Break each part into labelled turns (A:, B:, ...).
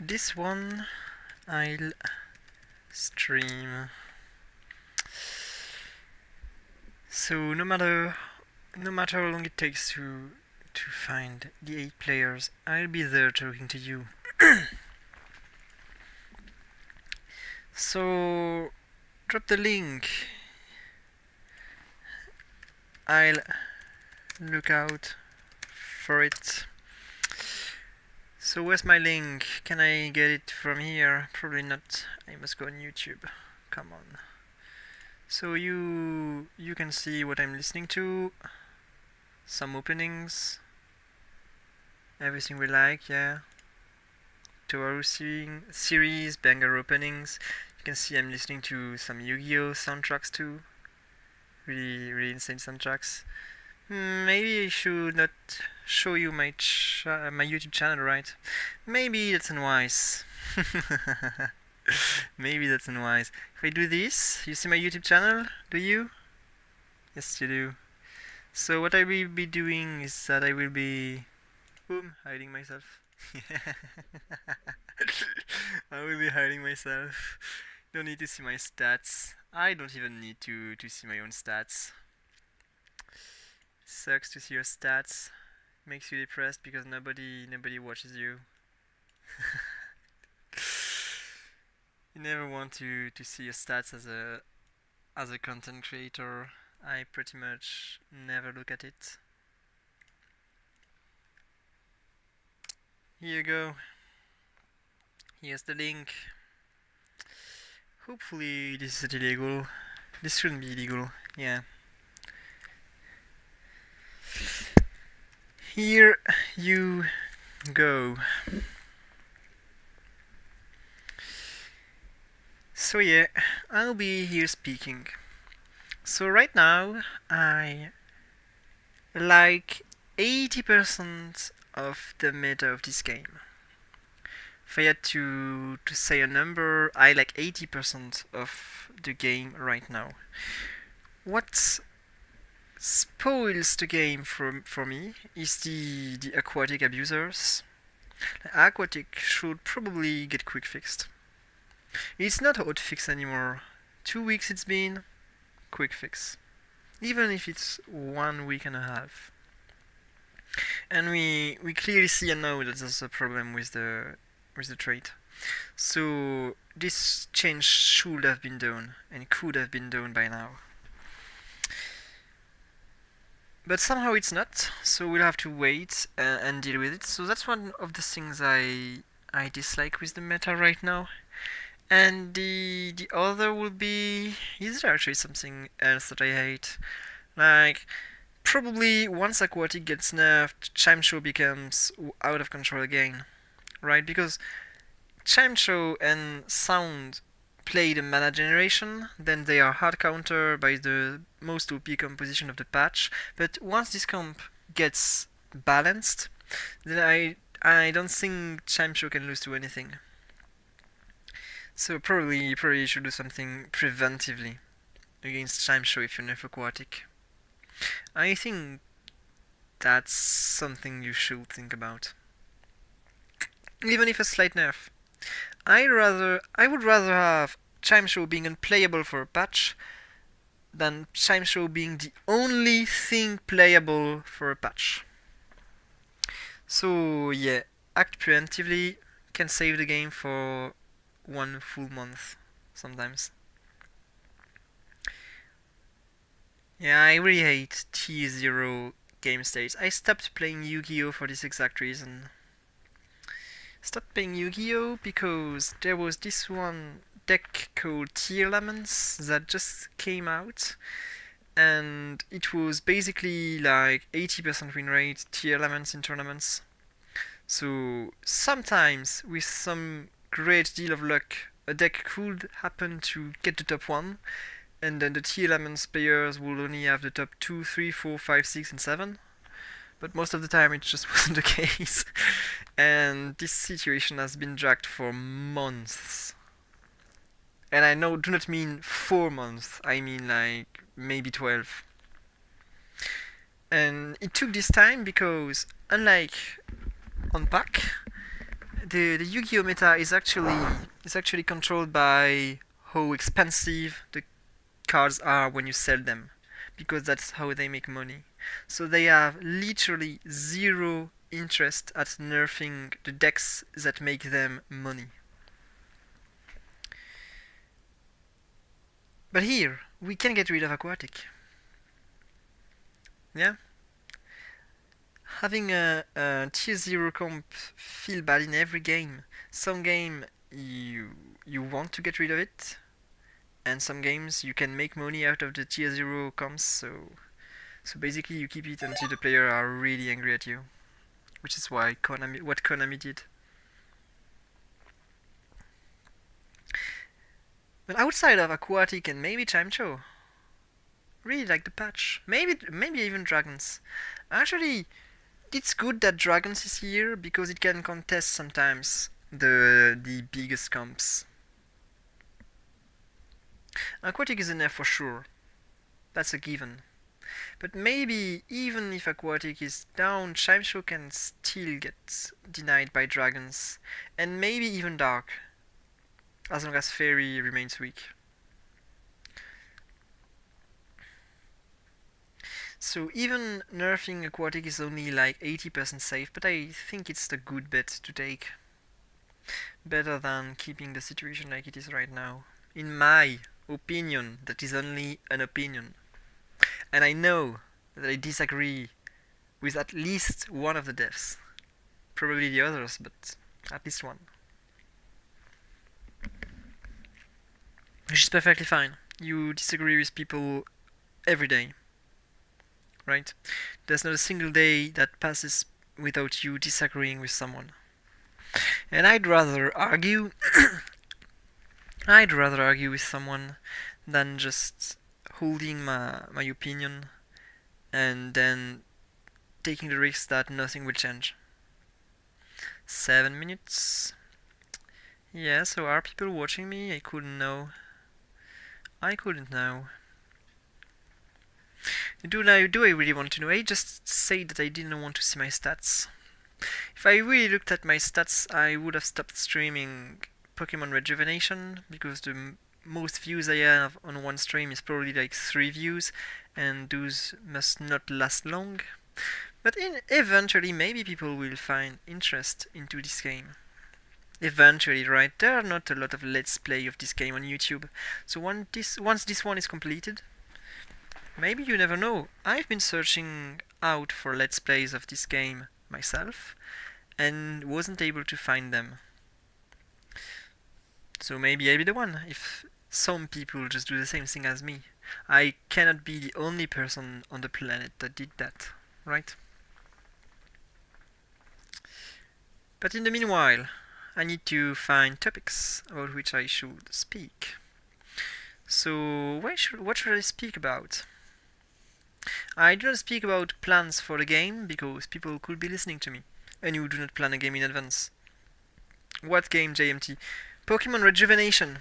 A: this one I'll stream. So no matter how long it takes to find the 8 players, I'll be there talking to you. So drop the link. I'll look out for it. So where's my link? Can I get it from here? Probably not. I must go on YouTube. Come on. So you can see what I'm listening to. Some openings. Everything we like, yeah. Toaru series, banger openings. You can see I'm listening to some Yu-Gi-Oh soundtracks too. Really insane soundtracks. Maybe I should not show you my YouTube channel, right? Maybe that's unwise. Maybe that's unwise. If I do this, you see my YouTube channel? Do you? Yes, you do. So what I will be doing is that I will be... Boom, hiding myself. I will be hiding myself. Don't need to see my stats. I don't even need to see my own stats. Sucks to see your stats. Makes you depressed because nobody watches you. You never want to see your stats as a content creator. I pretty much never look at it. Here you go. Here's the link. Hopefully this is illegal. This shouldn't be illegal, yeah. Here you go. So yeah, I'll be here speaking. So right now I like 80% of the meta of this game. If I had to say a number, I like 80% of the game right now. What spoils the game for me is the aquatic abusers. Aquatic should probably get quick fixed. It's not hot fix anymore. 2 weeks it's been, quick fix. Even if it's 1 week and a half. And we clearly see and know that there's a problem with the trait. So this change should have been done and could have been done by now. But somehow it's not, so we'll have to wait and deal with it. So that's one of the things I dislike with the meta right now. And the other will be, is there actually something else that I hate? Like, probably once aquatic gets nerfed, Chime Show becomes out of control again, right? Because Chime Show and Sound play the mana generation, then they are hard counter by the most OP composition of the patch. But once this comp gets balanced, then I don't think Chime Show can lose to anything. So probably you should do something preventively against Chime Show if you nerf aquatic. I think that's something you should think about. Even if a slight nerf. I would rather have Chime Show being unplayable for a patch than Chime Show being the only thing playable for a patch. So yeah, act preemptively, can save the game for 1 full month sometimes. Yeah, I really hate T0 game states. I stopped playing Yu-Gi-Oh for this exact reason. Stopped playing Yu-Gi-Oh because there was this one deck called Tier Laments that just came out, and it was basically like 80% win rate Tier Laments in tournaments. So sometimes with some great deal of luck, a deck could happen to get the top 1, and then the Tier Laments players will only have the top 2, 3, 4, 5, 6, and 7. But most of the time it just wasn't the case. And this situation has been dragged for months. And I do not mean 4 months, I mean like maybe 12. And it took this time because, unlike on pack, the Yu-Gi-Oh meta is actually controlled by how expensive the cards are when you sell them, because that's how they make money. So they have literally zero interest at nerfing the decks that make them money. But here, we can get rid of aquatic. Yeah? Having a tier 0 comp feel bad in every game. Some game you want to get rid of it, and some games you can make money out of the tier 0 comps, so basically you keep it until the player are really angry at you. Which is why what Konami did. But outside of aquatic and maybe Chimcho, really like the patch. Maybe even dragons. Actually, it's good that dragons is here because it can contest sometimes the biggest comps. Aquatic is in there for sure. That's a given. But maybe even if aquatic is down, Chimcho can still get denied by dragons, and maybe even dark, as long as fairy remains weak. So even nerfing aquatic is only like 80% safe, but I think it's the good bet to take. Better than keeping the situation like it is right now. In my opinion, that is only an opinion. And I know that I disagree with at least one of the devs. Probably the others, but at least one. Which is perfectly fine. You disagree with people every day. Right? There's not a single day that passes without you disagreeing with someone. And I'd rather argue with someone than just holding my opinion and then taking the risk that nothing will change. 7 minutes. Yeah, so are people watching me? I couldn't know. Do I really want to know? I just said that I didn't want to see my stats. If I really looked at my stats, I would have stopped streaming Pokemon Rejuvenation, because the most views I have on one stream is probably like 3 views, and those must not last long. But eventually maybe people will find interest into this game. Eventually, right? There are not a lot of let's play of this game on YouTube. So once this one is completed, maybe, you never know. I've been searching out for let's plays of this game myself and wasn't able to find them. So maybe I'll be the one if some people just do the same thing as me. I cannot be the only person on the planet that did that, right? But in the meanwhile, I need to find topics about which I should speak. So what should I speak about? I do not speak about plans for the game because people could be listening to me, and you do not plan a game in advance. What game, JMT? Pokemon Rejuvenation.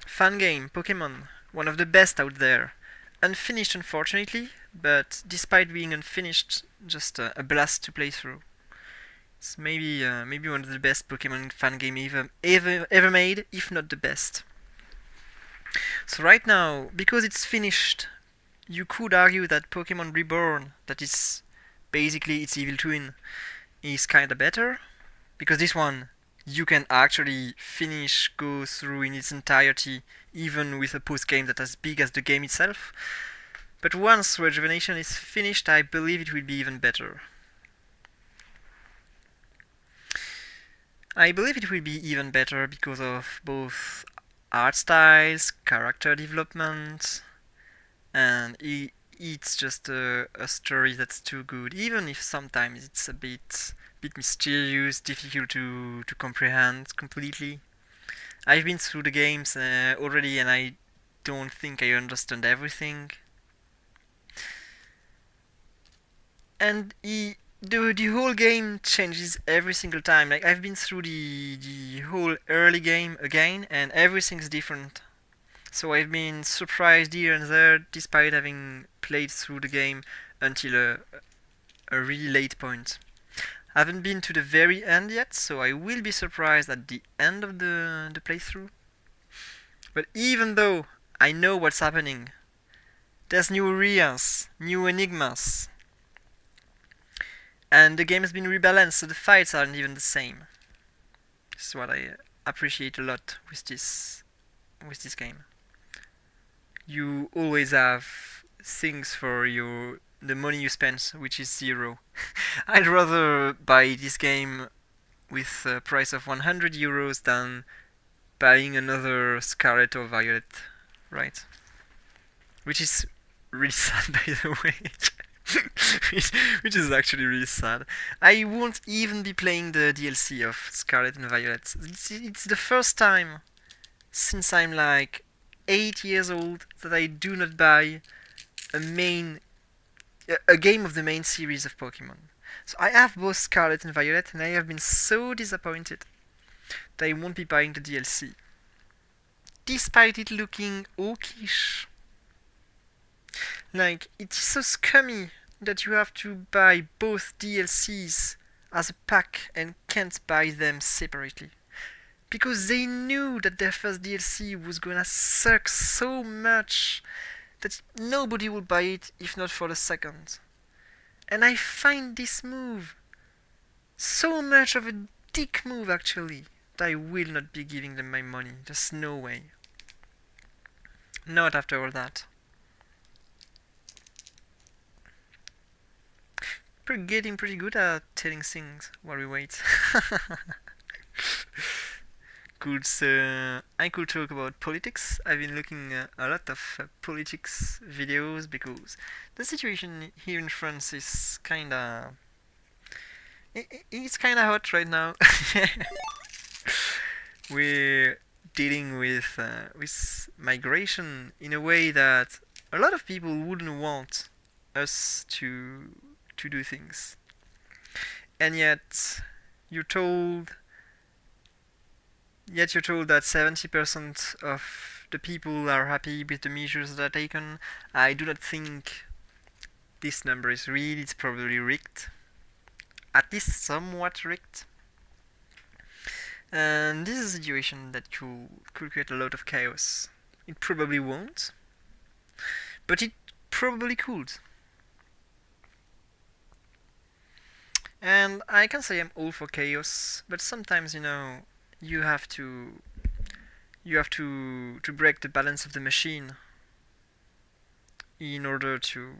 A: Fan game, Pokemon. One of the best out there. Unfinished, unfortunately, but despite being unfinished, just a blast to play through. It's maybe one of the best Pokemon fan game ever made, if not the best. So right now, because it's finished, you could argue that Pokemon Reborn, that is basically its evil twin, is kinda better, because this one you can actually go through in its entirety, even with a post game that's as big as the game itself. But once Rejuvenation is finished, I believe it will be even better. I believe it will be even better because of both art styles, character development, and it's just a story that's too good, even if sometimes it's a bit mysterious, difficult to comprehend completely. I've been through the games already, and I don't think I understand everything. And the whole game changes every single time. Like, I've been through the whole early game again, and everything's different. So I've been surprised here and there, despite having played through the game until a really late point. I haven't been to the very end yet, so I will be surprised at the end of the playthrough. But even though I know what's happening, there's new areas, new enigmas, and the game has been rebalanced, so the fights aren't even the same. This is what I appreciate a lot with this game. You always have things for the money you spend, which is zero. I'd rather buy this game with a price of 100 euros than buying another Scarlet or Violet, right? Which is really sad, by the way. which is actually really sad. I won't even be playing the DLC of Scarlet and Violet. It's the first time since I'm like 8 years old that I do not buy a game of the main series of Pokemon. So I have both Scarlet and Violet, and I have been so disappointed that I won't be buying the DLC. Despite it looking okayish. Like, it's so scummy that you have to buy both DLCs as a pack and can't buy them separately. Because they knew that their first DLC was gonna suck so much that nobody would buy it if not for the second. And I find this move so much of a dick move, actually, that I will not be giving them my money. There's no way. Not after all that. Getting pretty good at telling things while we wait. Good, so I could talk about politics. I've been looking a lot of politics videos because the situation here in France is kinda... It's kinda hot right now. We're dealing with migration in a way that a lot of people wouldn't want us to do things. And yet you're told that 70% of the people are happy with the measures that are taken. I do not think this number is real. It's probably rigged. At least somewhat rigged. And this is a situation that could create a lot of chaos. It probably won't, but it probably could. And I can say I'm all for chaos, but sometimes, you have to break the balance of the machine in order to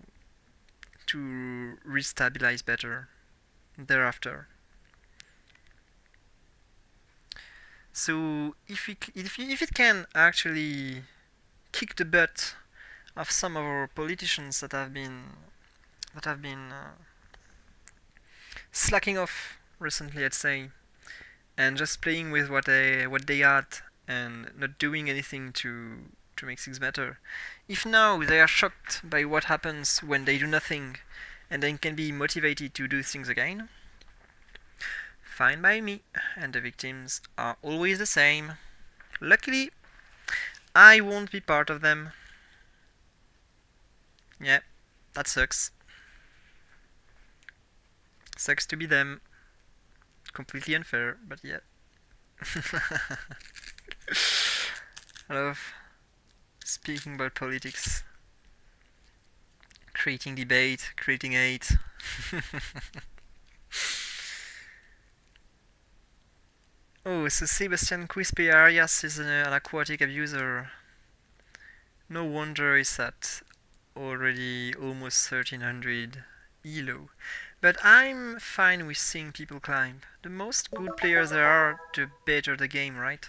A: restabilize better thereafter. So if it can actually kick the butt of some of our politicians that have been slacking off recently, let's say, and just playing with what they had and not doing anything to make things better. If now they are shocked by what happens when they do nothing and then can be motivated to do things again, fine by me, and the victims are always the same. Luckily, I won't be part of them. Yeah, that sucks. Sucks to be them. Completely unfair, but yeah. I love speaking about politics. Creating debate, creating hate. Oh, so Sebastian Quispe Arias is an aquatic abuser. No wonder he's at already almost 1300 elo. But I'm fine with seeing people climb. The most good players there are, the better the game, right?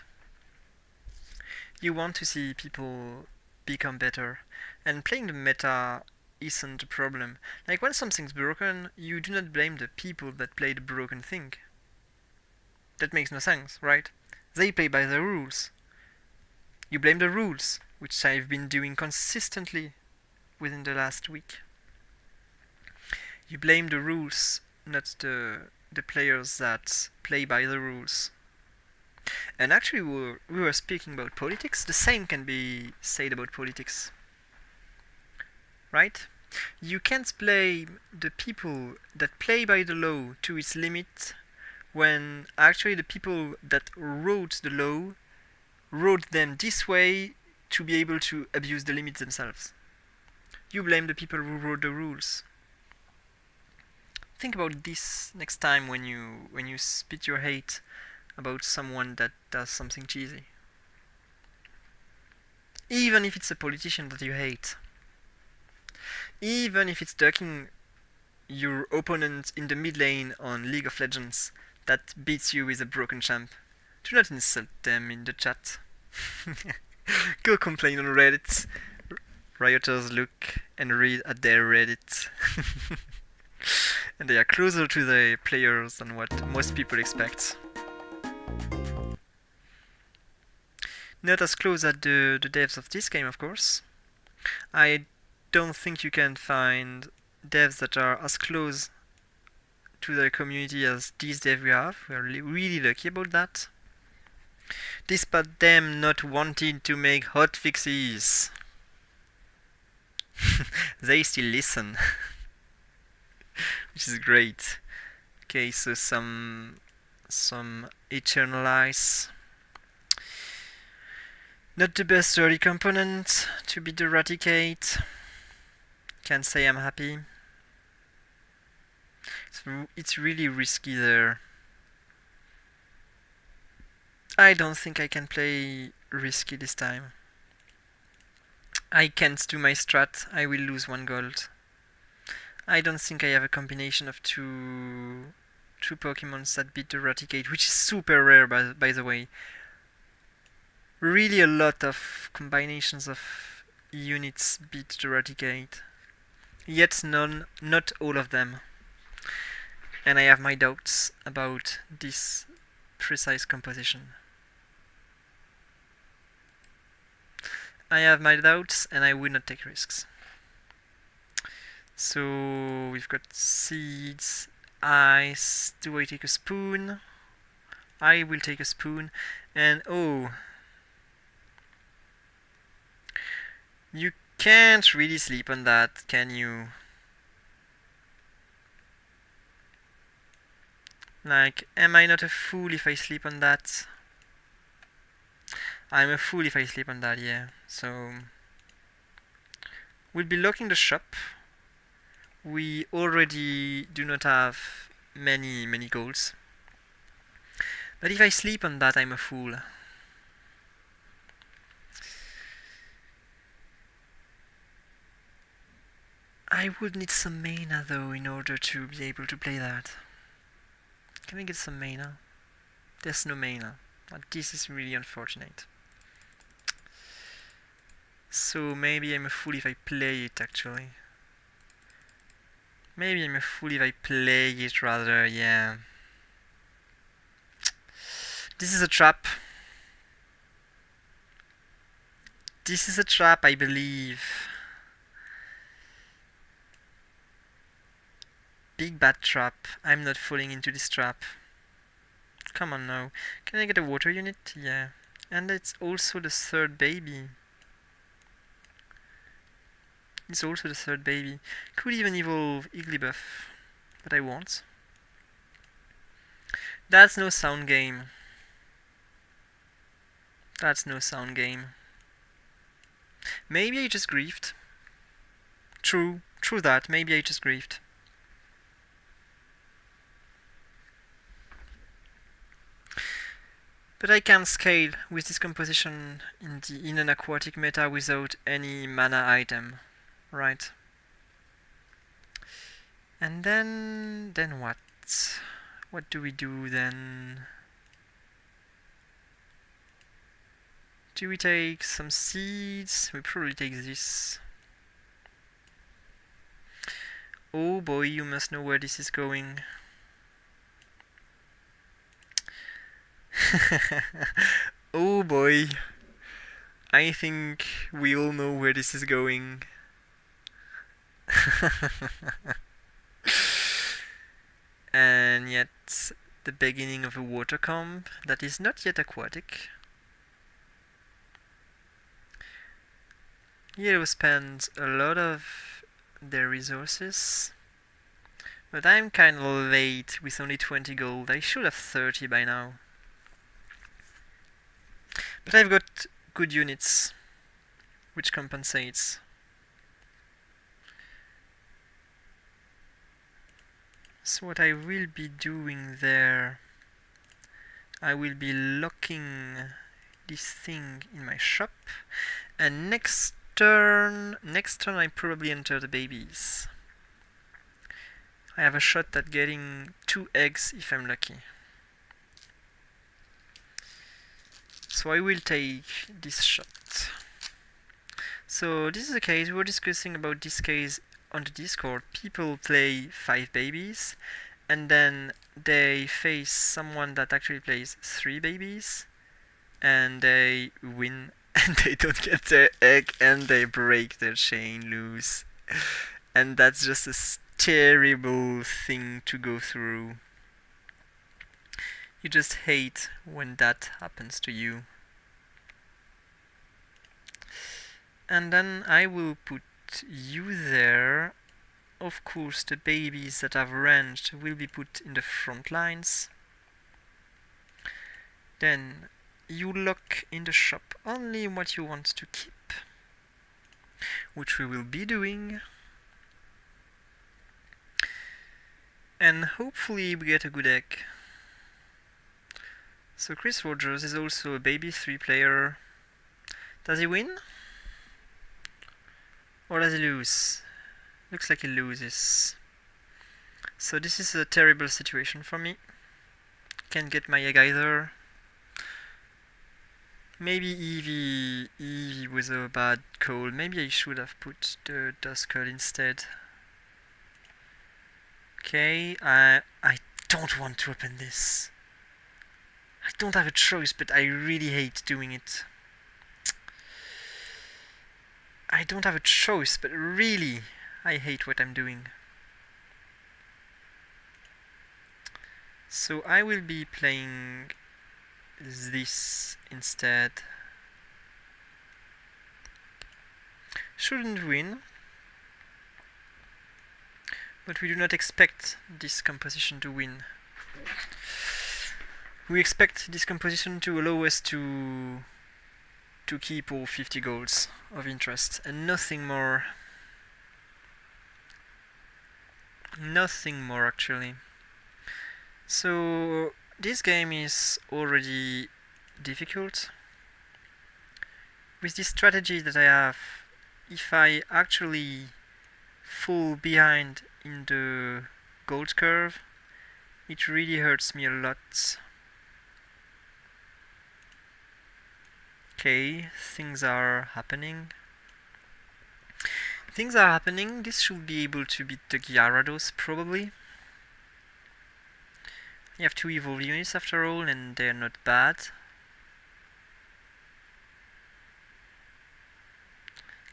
A: You want to see people become better, and playing the meta isn't a problem. Like when something's broken, you do not blame the people that play the broken thing. That makes no sense, right? They play by the rules. You blame the rules, which I've been doing consistently within the last week. You blame the rules, not the players that play by the rules. And actually, we were speaking about politics. The same can be said about politics, right? You can't blame the people that play by the law to its limit when actually the people that wrote the law wrote them this way to be able to abuse the limits themselves. You blame the people who wrote the rules. Think about this next time when you spit your hate about someone that does something cheesy. Even if it's a politician that you hate. Even if it's ducking your opponent in the mid lane on League of Legends that beats you with a broken champ. Do not insult them in the chat. Go complain on Reddit. Rioters look and read at their Reddit. And they are closer to the players than what most people expect. Not as close as the devs of this game, of course. I don't think you can find devs that are as close to their community as these devs we have. We are really lucky about that. Despite them not wanting to make hotfixes. They still listen. Which is great. Okay, so some Eternal Ice. Not the best early component to beat the Eradicate. Can't say I'm happy. It's really risky there. I don't think I can play risky this time. I can't do my strat, I will lose 1 gold. I don't think I have a combination of two Pokemons that beat the Eradicate, which is super rare by the way. Really a lot of combinations of units beat the Eradicate. Yet not all of them. And I have my doubts about this precise composition. I have my doubts and I will not take risks. So we've got seeds, ice. Do I take a spoon? I will take a spoon. And oh, you can't really sleep on that, can you? Like, am I not a fool if I sleep on that? I'm a fool if I sleep on that, yeah. So we'll be locking the shop. We already do not have many goals. But if I sleep on that, I'm a fool. I would need some mana though in order to be able to play that. Can I get some mana? There's no mana. This is really unfortunate. So maybe I'm a fool if I play it actually. Maybe I'm a fool if I play it rather, yeah. This is a trap. This is a trap, I believe. Big bad trap. I'm not falling into this trap. Come on now. Can I get a water unit? Yeah. And it's also the third baby. It's also the third baby. Could even evolve Igglybuff, but I won't. That's no sound game. That's no sound game. Maybe I just griefed. True that. Maybe I just griefed. But I can scale with this composition in an aquatic meta without any mana item, right? And then what? What do we do then? Do we take some seeds? We probably take this. Oh boy, you must know where this is going. Oh boy, I think we all know where this is going. And yet, the beginning of a water comp that is not yet aquatic. Yellow spends a lot of their resources. But I'm kind of late with only 20 gold. I should have 30 by now. But I've got good units, which compensates. So what I will be doing there, I will be locking this thing in my shop, and next turn I probably enter the babies. I have a shot at getting 2 eggs if I'm lucky. So I will take this shot. So this is the case, we were discussing about this case on the Discord. People play 5 babies, and then they face someone that actually plays 3 babies, and they win, and they don't get their egg, and they break their chain loose. And that's just a terrible thing to go through. You just hate when that happens to you. And then I will put you there. Of course, the babies that I've ranged will be put in the front lines. Then you lock in the shop only what you want to keep, which we will be doing. And hopefully we get a good egg. So Chris Rogers is also a baby 3 player. Does he win? Or does he lose? Looks like he loses. So this is a terrible situation for me. Can't get my egg either. Maybe Eevee was a bad call. Maybe I should have put the Duskull instead. Okay, I don't want to open this. I don't have a choice, but I really hate doing it. I don't have a choice, but really, I hate what I'm doing. So I will be playing this instead. Shouldn't win, but we do not expect this composition to win. We expect this composition to allow us to keep all 50 golds of interest and nothing more. Nothing more actually. So this game is already difficult. With this strategy that I have, if I actually fall behind in the gold curve, it really hurts me a lot. Okay, things are happening. Things are happening. This should be able to beat the Gyarados, probably. You have 2 evolved units after all, and they're not bad.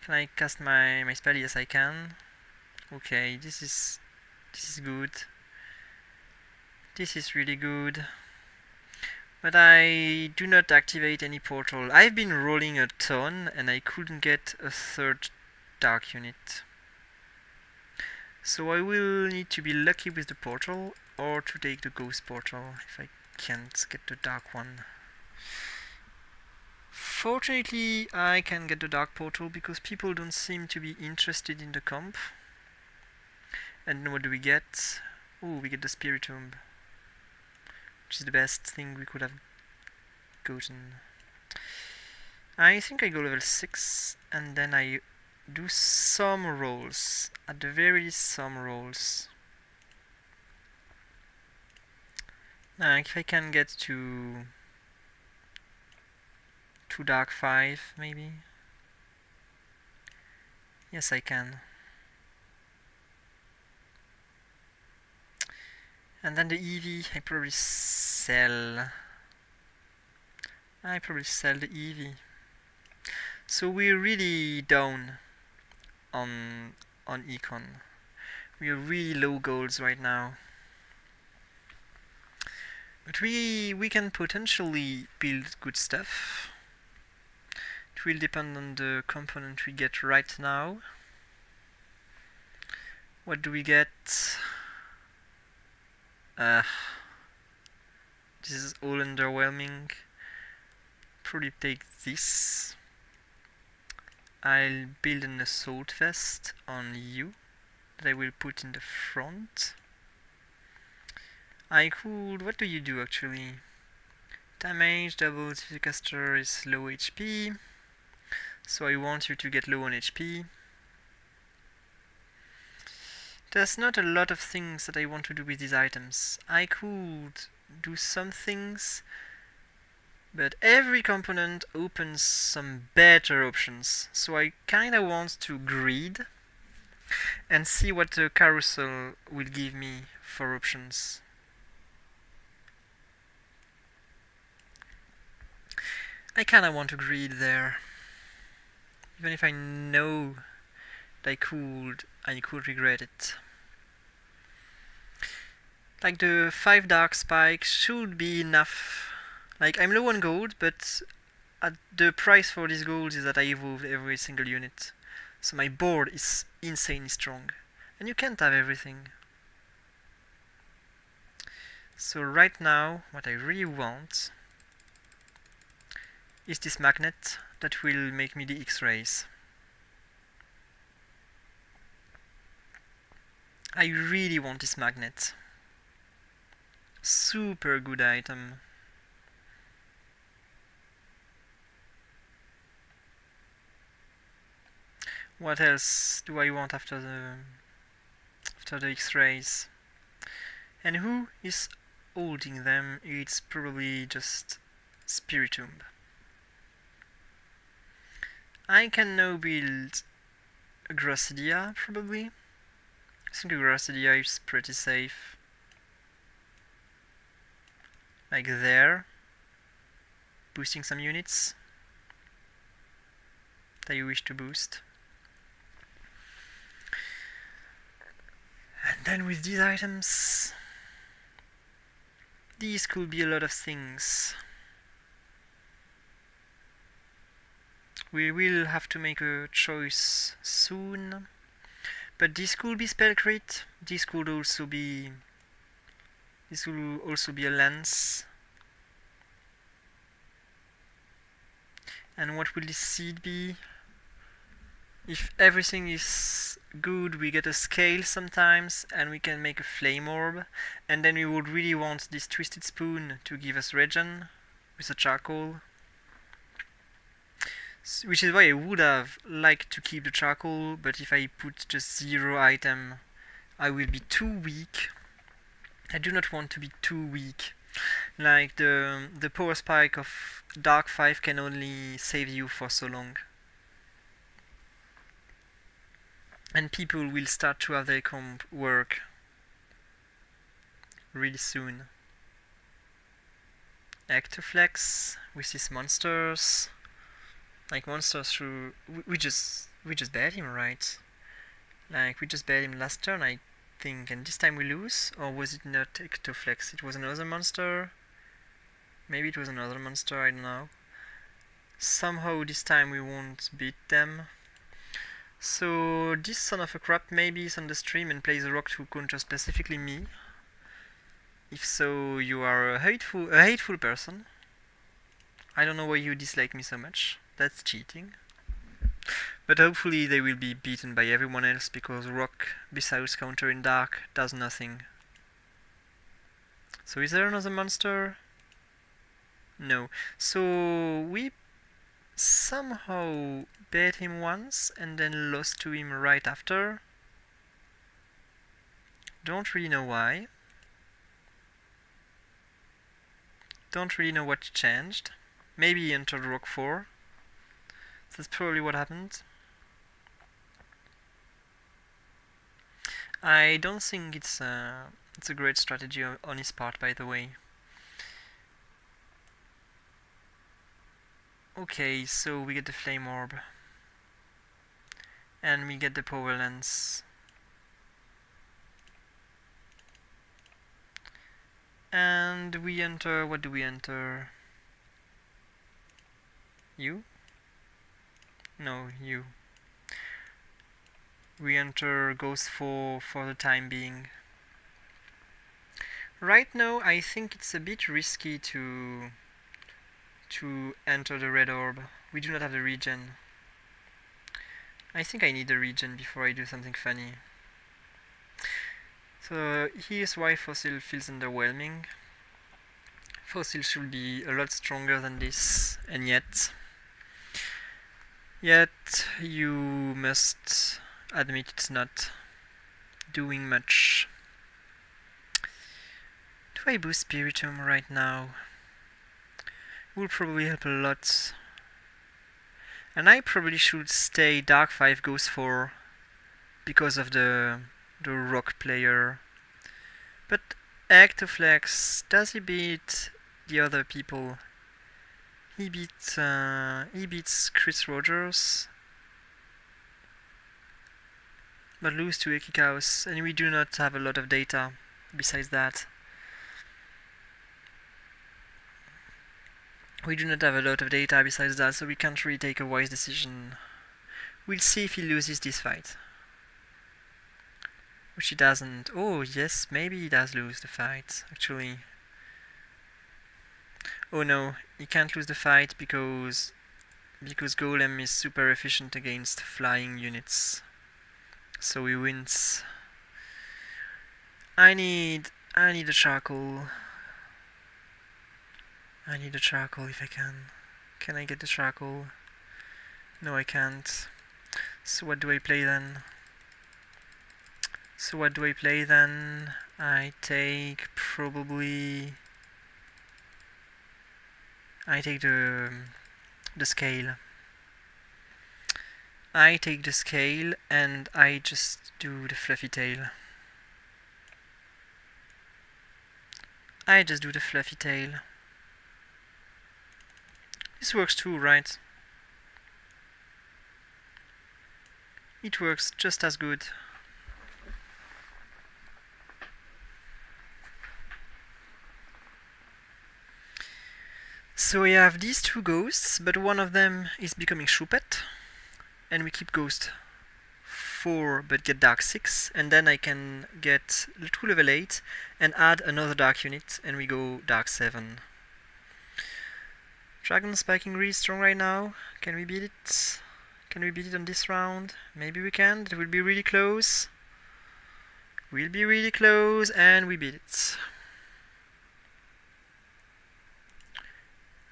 A: Can I cast my spell? Yes, I can. Okay, this is good. This is really good. But I do not activate any portal. I've been rolling a ton and I couldn't get a 3rd dark unit. So I will need to be lucky with the portal or to take the ghost portal if I can't get the dark one. Fortunately, I can get the dark portal because people don't seem to be interested in the comp. And what do we get? Oh, we get the Spiritomb, which is the best thing we could have gotten. I think I go level 6 and then I do some rolls, at the very least some rolls. If I can get to dark 5 maybe. Yes, I can. And then the Eevee, I probably sell the Eevee. So we're really down on econ. We are really low golds right now. But we can potentially build good stuff. It will depend on the component we get right now. What do we get? This is all underwhelming. Probably take this. I'll build an assault vest on you that I will put in the front. I could... what do you do actually? Damage doubles if the caster is low HP. So I want you to get low on HP. There's not a lot of things that I want to do with these items. I could do some things, but every component opens some better options. So I kinda want to greed and see what the carousel will give me for options. I kinda want to greed there. Even if I know that I could regret it. Like the 5 dark spike should be enough. Like I'm low on gold, but the price for this gold is that I evolved every single unit. So my board is insanely strong. And you can't have everything. So right now, what I really want is this magnet that will make me the X-rays. I really want this magnet. Super good item. What else do I want after the X-rays? And who is holding them? It's probably just Spiritomb. I can now build a Gracidia, probably. I think a Gracidia is pretty safe. Like there. Boosting some units that you wish to boost. And then with these items, these could be a lot of things. We will have to make a choice soon. But this could be spell crit. This could also be... this will also be a lance. And what will this seed be? If everything is good, we get a scale sometimes, and we can make a flame orb. And then we would really want this twisted spoon to give us regen with a charcoal. Which is why I would have liked to keep the charcoal, but if I put just 0 item, I will be too weak. I do not want to be too weak. Like the power spike of Dark 5 can only save you for so long. And people will start to have their comp work really soon. Ectoflex with these monsters. Like monsters through... we just baited him, right? Like we just baited him last turn, I think, and this time we lose? Or was it not Ectoflex? It was another monster? Maybe it was another monster, I don't know. Somehow this time we won't beat them. So this son of a crap maybe is on the stream and plays a rock to counter specifically me. If so, you are a hateful person. I don't know why you dislike me so much. That's cheating. But hopefully they will be beaten by everyone else, because rock besides counter in dark does nothing. So is there another monster? No. So we somehow bet him once and then lost to him right after. Don't really know why. Don't really know what changed. Maybe he entered rock 4. That's probably what happened. I don't think it's a great strategy on his part, by the way. Okay, so we get the flame orb. And we get the power lens. And we enter... what do we enter? You? No, you. we enter Ghost for the time being. Right now, I think it's a bit risky to enter the red orb. We do not have the regen. I think I need the regen before I do something funny. So here's why Fossil feels underwhelming. Fossil should be a lot stronger than this, and yet you must admit it's not doing much. Do I boost Spiritomb right now? Will probably help a lot. And I probably should stay Dark 5 Ghost 4 because of the rock player. But Ectoflex, does he beat the other people? He beats Chris Rogers, but lose to Ekikaos, and we do not have a lot of data besides that. So we can't really take a wise decision. We'll see if he loses this fight. Which he doesn't. Oh, yes, maybe he does lose the fight, actually. Oh no, he can't lose the fight because Golem is super efficient against flying units. So he wins. I need a charcoal. I need a charcoal if I can. Can I get the charcoal? No, I can't. So what do I play then? I take probably... I take the scale. I take the scale and I just do the fluffy tail. This works too, right? It works just as good. So we have these two ghosts, but one of them is becoming Shuppet, and we keep Ghost 4 but get Dark 6, and then I can get 2 level 8 and add another Dark unit, and we go Dark 7. Dragon Spiking really strong right now. Can we beat it? Can we beat it on this round? Maybe we can. It will be really close. We'll be really close, and we beat it.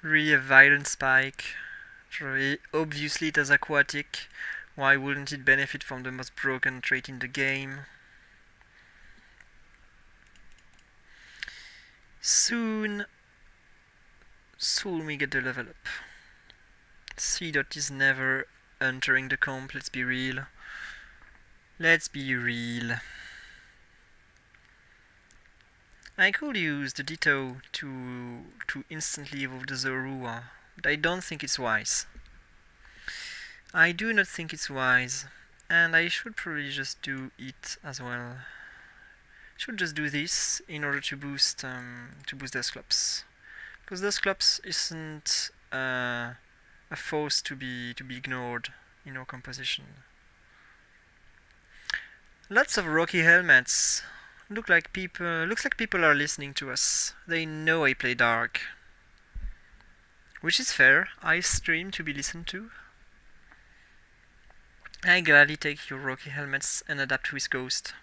A: Really a violent spike. Obviously it has aquatic. Why wouldn't it benefit from the most broken trait in the game? Soon we get the level up. C dot is never entering the comp, let's be real. I could use the Ditto to instantly evolve the Zorua, but I don't think it's wise. I do not think it's wise, and I should probably just do it as well. Should just do this in order to boost Dusclops, because Dusclops isn't a force to be ignored in our composition. Lots of rocky helmets. Looks like people are listening to us. They know I play Dark. Which is fair. I stream to be listened to. I gladly take your rocky helmets and adapt with Ghost.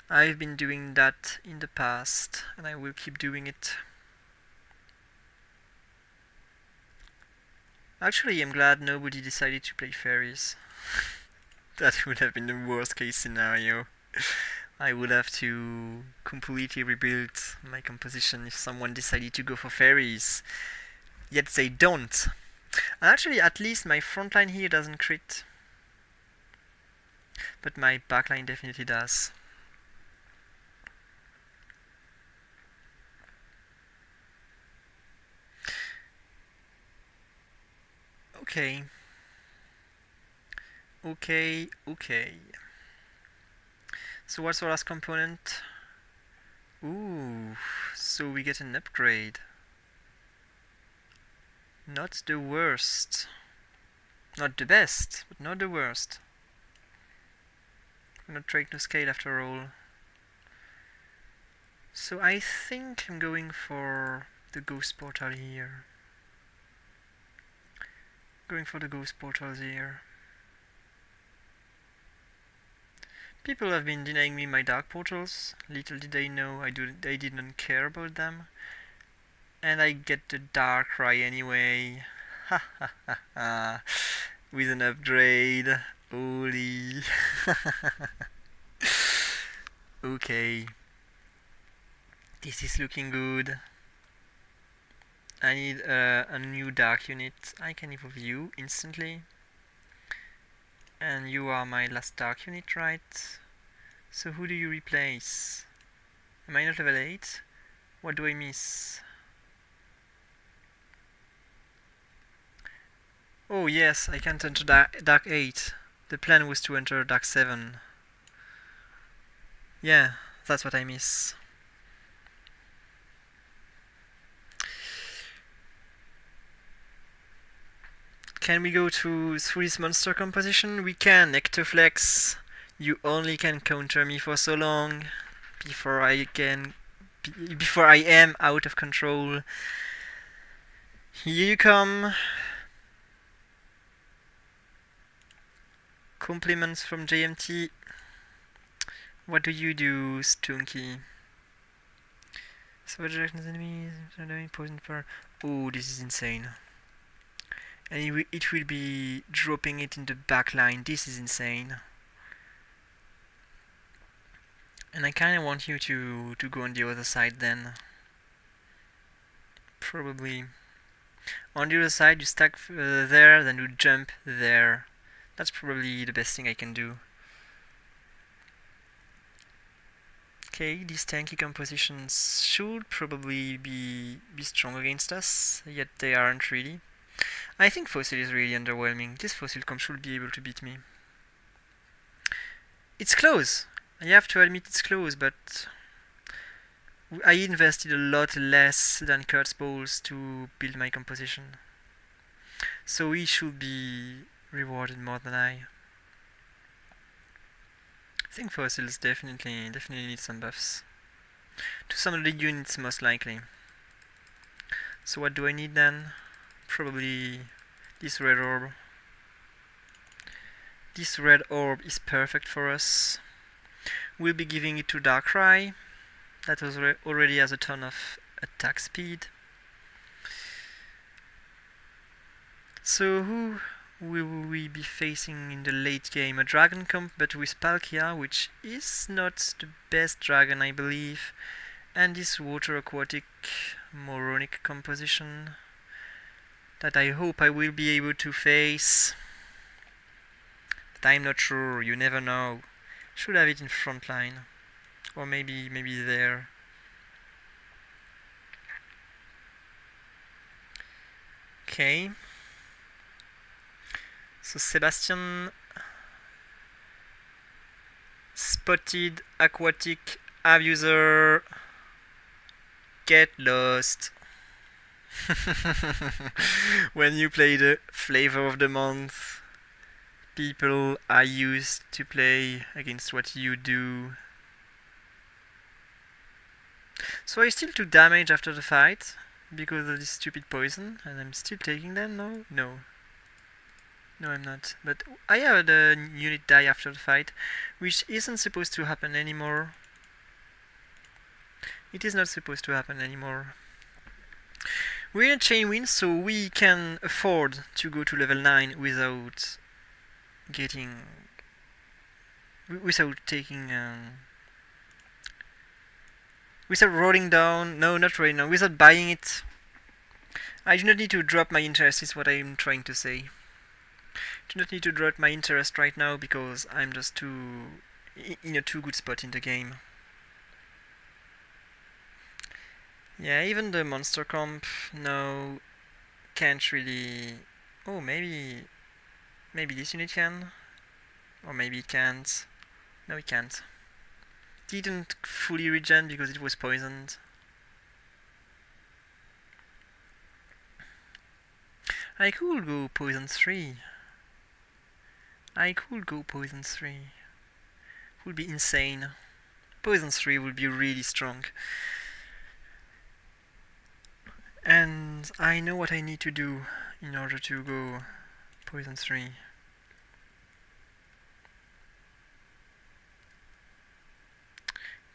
A: I've been doing that in the past, and I will keep doing it. Actually, I'm glad nobody decided to play fairies. That would have been the worst case scenario. I would have to completely rebuild my composition if someone decided to go for fairies. Yet they don't. And actually, at least my frontline here doesn't crit. But my backline definitely does. Okay. So what's our last component? Ooh, so we get an upgrade. Not the worst. Not the best, but not the worst. Not trying to scale after all. So I think I'm going for the ghost portal here. Going for the ghost portals here. People have been denying me my dark portals. Little did they know I didn't care about them. And I get the dark cry anyway. Ha ha ha ha. With an upgrade. Holy. Okay. This is looking good. I need a new dark unit. I can evolve you instantly. And you are my last dark unit, right? So who do you replace? Am I not level 8? What do I miss? Oh yes, I can't enter dark 8. The plan was to enter dark 7. Yeah, that's what I miss. Can we go through this monster composition? We can. Ectoflex. You only can counter me for so long before I am out of control. Here you come. Compliments from JMT. What do you do, Stunky? Savage directions enemies, poison fire. Oh, this is insane. And it will be dropping it in the back line. This is insane. And I kinda want you to go on the other side then. Probably. On the other side you stack there, then you jump there. That's probably the best thing I can do. Okay, these tanky compositions should probably be strong against us, yet they aren't really. I think Fossil is really underwhelming. This Fossil comp should be able to beat me. It's close! I have to admit it's close, but I invested a lot less than Kurt's balls to build my composition. So he should be rewarded more than I. I think Fossils definitely need some buffs. To some of the units most likely. So what do I need then? Probably this red orb. This red orb is perfect for us. We'll be giving it to Darkrai. That already has a ton of attack speed. So who will we be facing in the late game? A dragon comp, but with Palkia, which is not the best dragon, I believe. And this water aquatic moronic composition that I hope I will be able to face. But I'm not sure, you never know. Should have it in front line. Or maybe there. Okay. So Sebastian spotted aquatic abuser. Get lost. When you play the flavor of the month, people are used to play against what you do. So I still took damage after the fight because of this stupid poison, and I'm still taking them. No, I'm not. But I had a unit die after the fight, which isn't supposed to happen anymore. It is not supposed to happen anymore. We're in a chain win, so we can afford to go to level 9 without taking without rolling down. No, not rolling down. Without buying it. I do not need to drop my interest, is what I'm trying to say. Do not need to drop my interest right now because I'm just in a too good spot in the game. Yeah, even the monster comp no can't really. Oh, maybe this unit can, or maybe it can't. No, it can't. Didn't fully regen because it was poisoned. I could go poison 3. Would would be insane. Poison 3 would be really strong. And I know what I need to do in order to go Poison 3.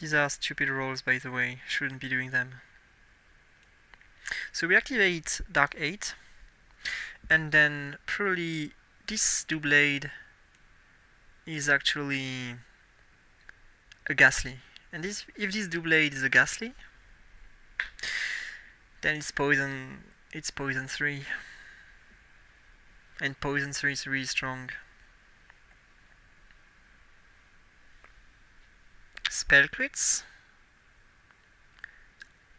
A: These are stupid rolls, by the way. Shouldn't be doing them. So we activate Dark 8. And then probably this Doublade is actually a Ghastly. And if this Doublade is a Ghastly, then it's Poison 3. And Poison 3 is really strong. Spell crits.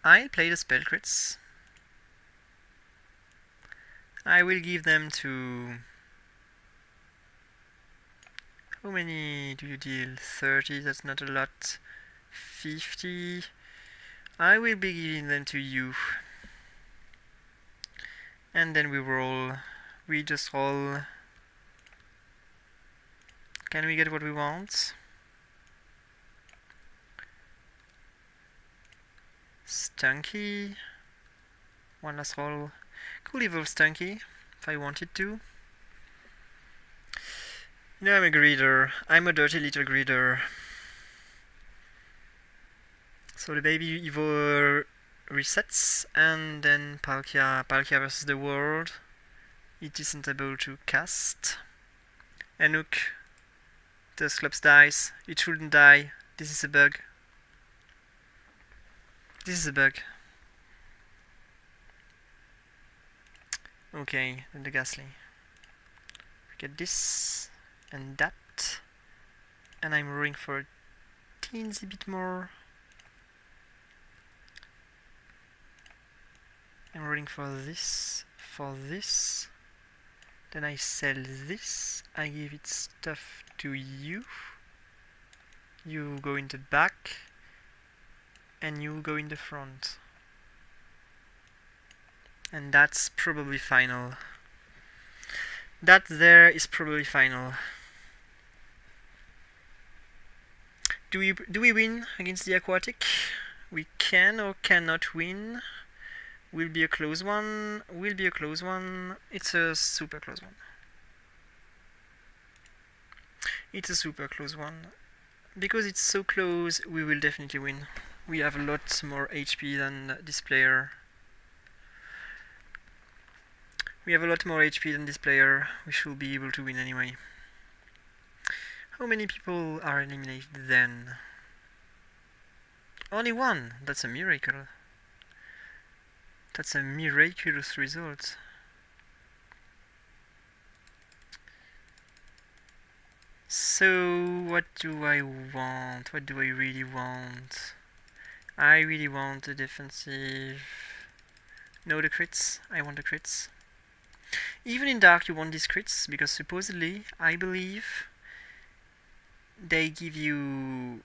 A: I'll play the spell crits. I will give them to... How many do you deal? 30, that's not a lot. 50. I will be giving them to you. And then we roll. We just roll. Can we get what we want? Stunky. One last roll. Could evolve Stunky if I wanted to. You know, I'm a greeder. I'm a dirty little greeder. So the baby Evo resets, and then Palkia versus the world. It isn't able to cast. Anuk. The Clubs dies. It shouldn't die. This is a bug. This is a bug. Okay, then the Ghastly. Get this and that. And I'm rolling for a teensy bit more. I'm rolling for this, then I sell this, I give it stuff to you, you go in the back, and you go in the front. And that's probably final. That there is probably final. Do we win against the aquatic? We can or cannot win. Will be a close one. Will be a close one. It's a super close one. It's a super close one. Because it's so close, we will definitely win. We have a lot more HP than this player. We have a lot more HP than this player. We should be able to win anyway. How many people are eliminated then? Only one! That's a miracle. That's a miraculous result. So, what do I want? What do I really want? I really want the defensive... No, the crits. I want the crits. Even in Dark you want these crits, because supposedly, I believe, they give you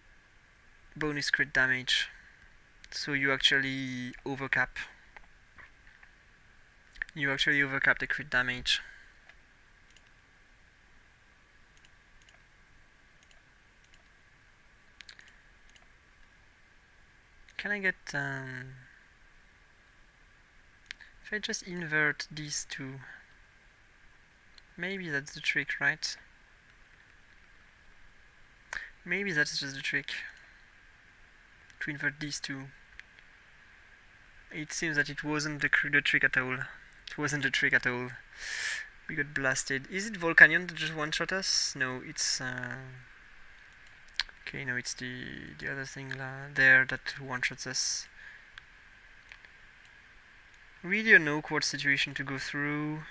A: bonus crit damage. So you actually overcap. You actually overcap the crit damage. Can I get... if I just invert these two... Maybe that's the trick, right? Maybe that's just the trick. To invert these two. It seems that it wasn't the trick at all. It wasn't a trick at all. We got blasted. Is it Volcanion that just one-shot us? No, it's... Okay, no, it's the other thing there that one-shots us. Really an awkward situation to go through.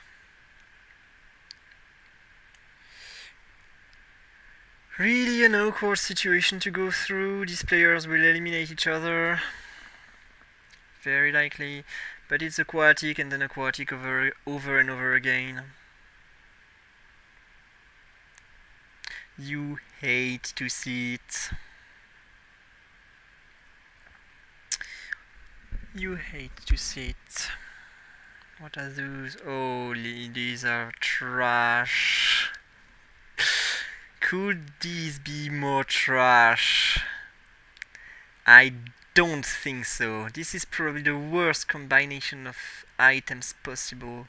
A: Really an awkward situation to go through. These players will eliminate each other. Very likely. But it's aquatic and then aquatic over and over again. You hate to see it. You hate to see it. What are those? Oh, these are trash. Could these be more trash? I don't think so. This is probably the worst combination of items possible.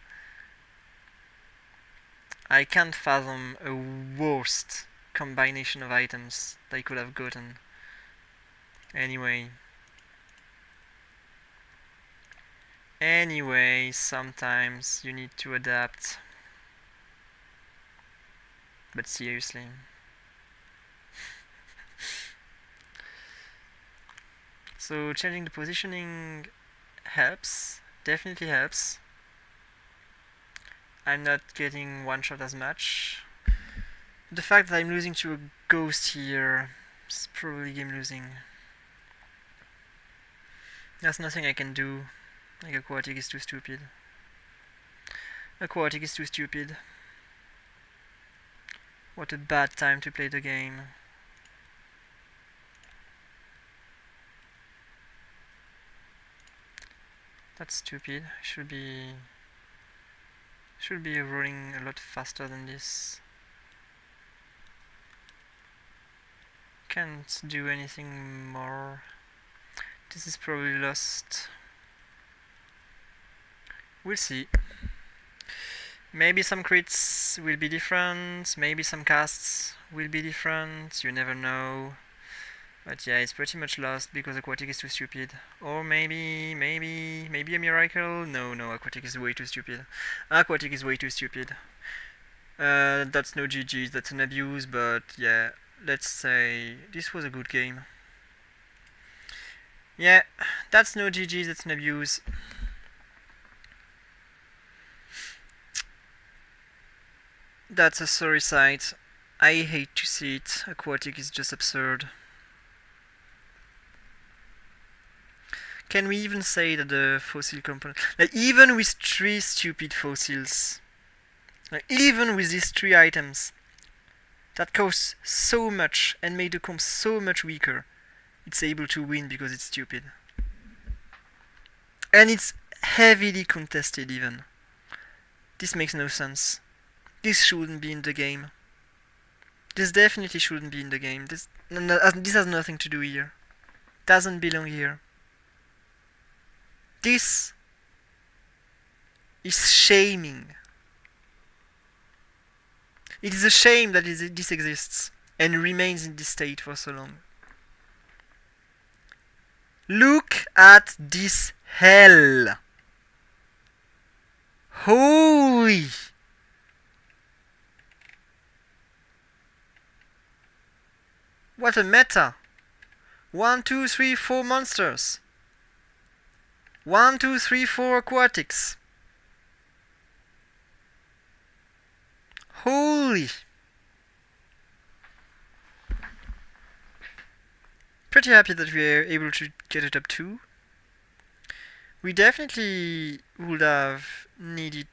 A: I can't fathom a worst combination of items that I could have gotten. Anyway, sometimes you need to adapt. But seriously. So changing the positioning helps, definitely helps. I'm not getting one shot as much. The fact that I'm losing to a ghost here is probably game losing. There's nothing I can do. Like aquatic is too stupid. Aquatic is too stupid. What a bad time to play the game. That's stupid. Should be rolling a lot faster than this. Can't do anything more. This is probably lost. We'll see. Maybe some crits will be different, maybe some casts will be different, you never know. But yeah, it's pretty much lost because aquatic is too stupid. Or maybe a miracle? No, aquatic is way too stupid. Aquatic is way too stupid. That's no GG's, that's an abuse, but yeah, let's say this was a good game. Yeah, that's no GG's, that's an abuse. That's a sorry sight. I hate to see it. Aquatic is just absurd. Can we even say that the fossil component... Like, even with 3 stupid fossils, like, even with these 3 items, that costs so much and made the comp so much weaker, it's able to win because it's stupid. And it's heavily contested even. This makes no sense. This shouldn't be in the game. This definitely shouldn't be in the game. This has nothing to do here. Doesn't belong here. This is shaming. It is a shame that this exists and remains in this state for so long. Look at this hell. Holy! What a meta! 1, 2, 3, 4 monsters. 1, 2, 3, 4 aquatics. Holy! Pretty happy that we are able to get it up 2. We definitely would have needed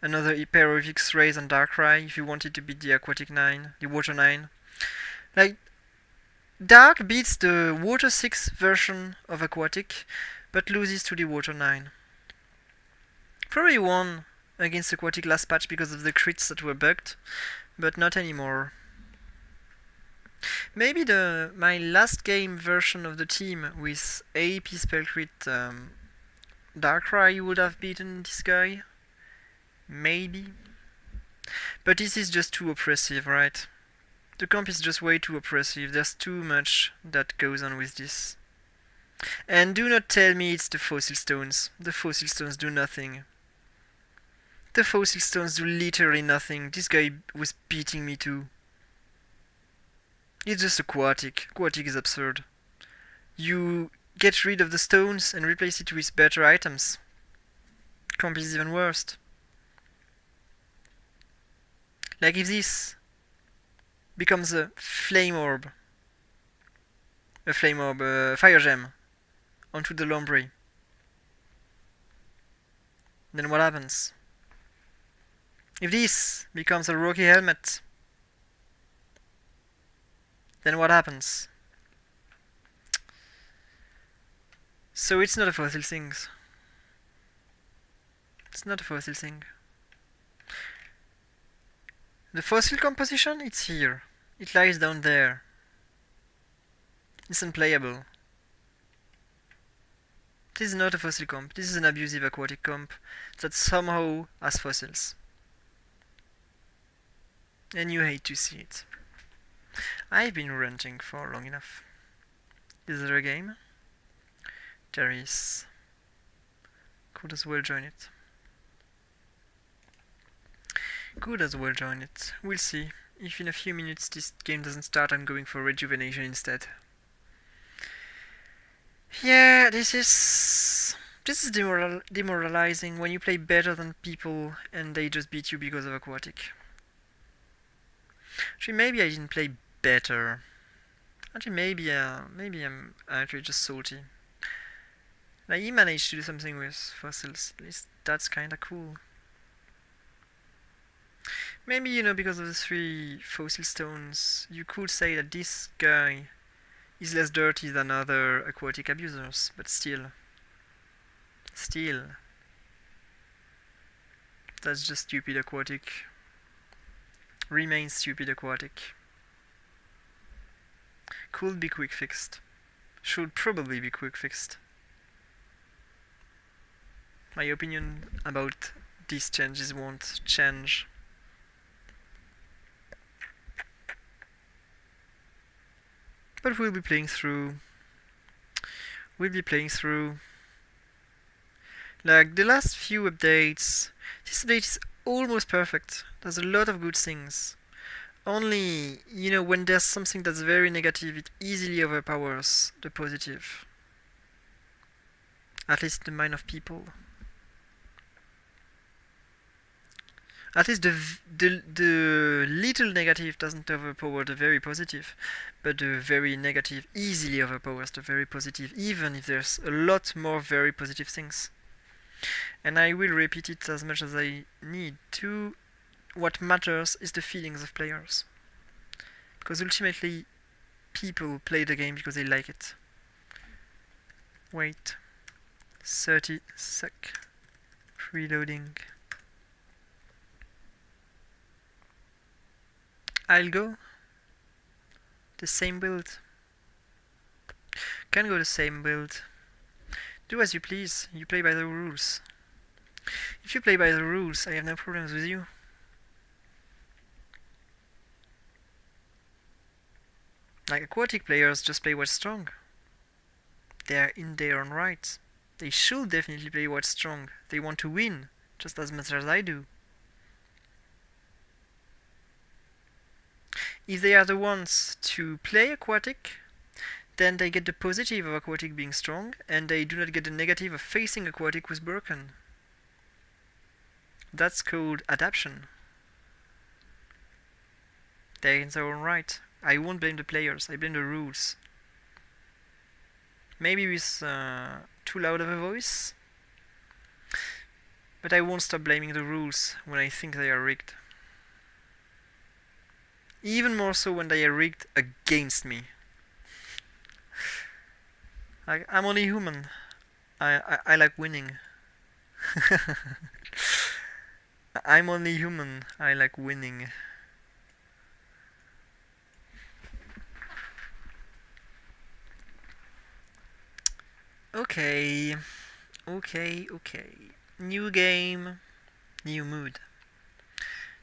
A: another pair of X-rays and Darkrai if you wanted to beat the Aquatic 9, the Water 9. Like, Dark beats the Water 6 version of Aquatic, but loses to the Water 9. Probably won against Aquatic last patch because of the crits that were bugged, but not anymore. Maybe my last game version of the team with AP spell crit Darkrai would have beaten this guy. Maybe. But this is just too oppressive, right? The comp is just way too oppressive. There's too much that goes on with this. And do not tell me it's the fossil stones. The fossil stones do nothing. The fossil stones do literally nothing. This guy was beating me too. It's just aquatic. Aquatic is absurd. You get rid of the stones and replace it with better items. Comp is even worse. Like if this becomes a flame orb, a fire gem onto the Lombre, then what happens? If this becomes a rocky helmet, then what happens? So it's not a fossil thing. It's not a fossil thing. The fossil composition, it's here. It lies down there. It's unplayable. This is not a fossil comp. This is an abusive aquatic comp that somehow has fossils. And you hate to see it. I've been ranting for long enough. Is there a game? There is. Could as well join it. Could as well join it. We'll see. If in a few minutes this game doesn't start, I'm going for rejuvenation instead. Yeah, this is demoralizing when you play better than people and they just beat you because of aquatic. Actually, maybe I didn't play better. Actually, maybe I'm actually just salty. Like, he managed to do something with fossils. At least that's kinda cool. Maybe, you know, because of the 3 fossil stones, you could say that this guy is less dirty than other aquatic abusers, but still, that's just stupid aquatic. Remains stupid aquatic. Could be quick fixed. Should probably be quick fixed. My opinion about these changes won't change. But we'll be playing through. Like the last few updates, this update is almost perfect. There's a lot of good things. Only, you know, when there's something that's very negative, it easily overpowers the positive. At least in the mind of people. At least the little negative doesn't overpower the very positive, but the very negative easily overpowers the very positive, even if there's a lot more very positive things. And I will repeat it as much as I need to. What matters is the feelings of players. Because ultimately, people play the game because they like it. Wait. 30 sec. Reloading. I'll go the same build. Can go the same build. Do as you please. You play by the rules. If you play by the rules, I have no problems with you. Like, aquatic players just play what's strong. They're in their own right. They should definitely play what's strong. They want to win, just as much as I do. If they are the ones to play aquatic, then they get the positive of aquatic being strong, and they do not get the negative of facing aquatic with broken. That's called adaptation. They're in their own right. I won't blame the players, I blame the rules. Maybe with too loud of a voice, but I won't stop blaming the rules when I think they are rigged. Even more so when they are rigged against me. I'm only human. I like winning. I'm only human. I like winning. Okay. New game, new mood.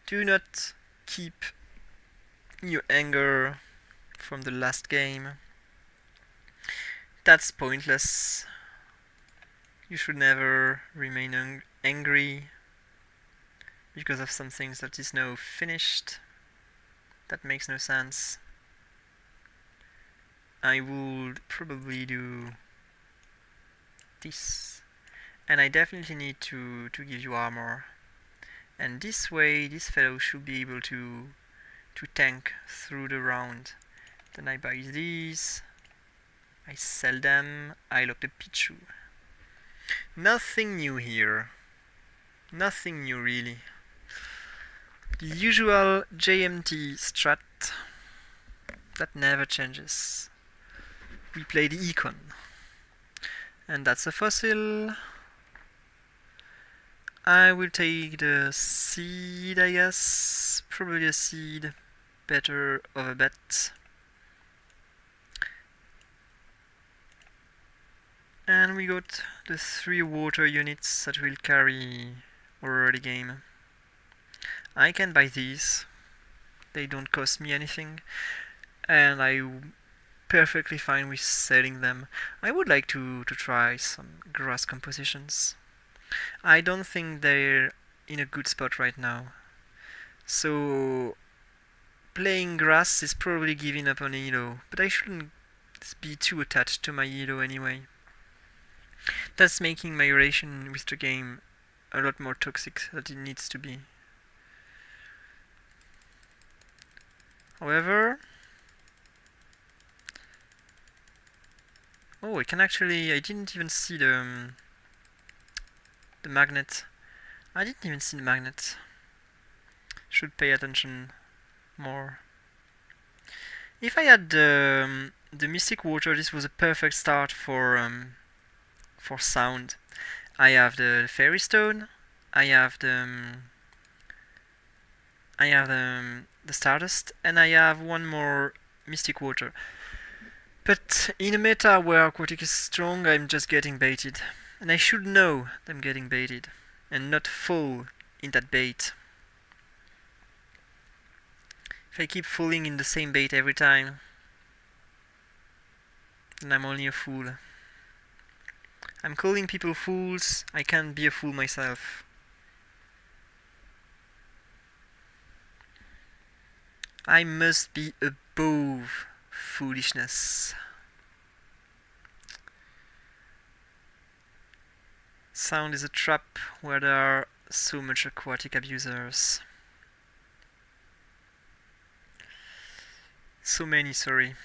A: Do not keep your anger from the last game. That's pointless. You should never remain angry because of some things that is now finished. That makes no sense. I would probably do this. And I definitely need to give you armor. And this way, this fellow should be able to tank through the round. Then I buy these. I sell them. I lock the Pichu. Nothing new here. Nothing new really. The usual JMT strat that never changes. We play the econ. And that's a fossil. I will take the seed, I guess. Probably a seed. Better of a bet. And we got the 3 water units that will carry our early game. I can buy these. They don't cost me anything. And I'm perfectly fine with selling them. I would like to try some grass compositions. I don't think they're in a good spot right now. So playing grass is probably giving up on Elo, but I shouldn't be too attached to my Elo anyway. That's making my relation with the game a lot more toxic than it needs to be. However, oh, I can actually, I didn't even see the magnet. I didn't even see the magnet. Should pay attention more. If I had the Mystic Water, this was a perfect start for sound. I have the Fairy Stone. I have the Stardust, and I have one more Mystic Water. But in a meta where aquatic is strong, I'm just getting baited, and I should know that I'm getting baited, and not fall in that bait. If I keep falling in the same bait every time, then I'm only a fool. I'm calling people fools, I can't be a fool myself. I must be above foolishness. Sound is a trap where there are so much aquatic abusers. So many, sorry.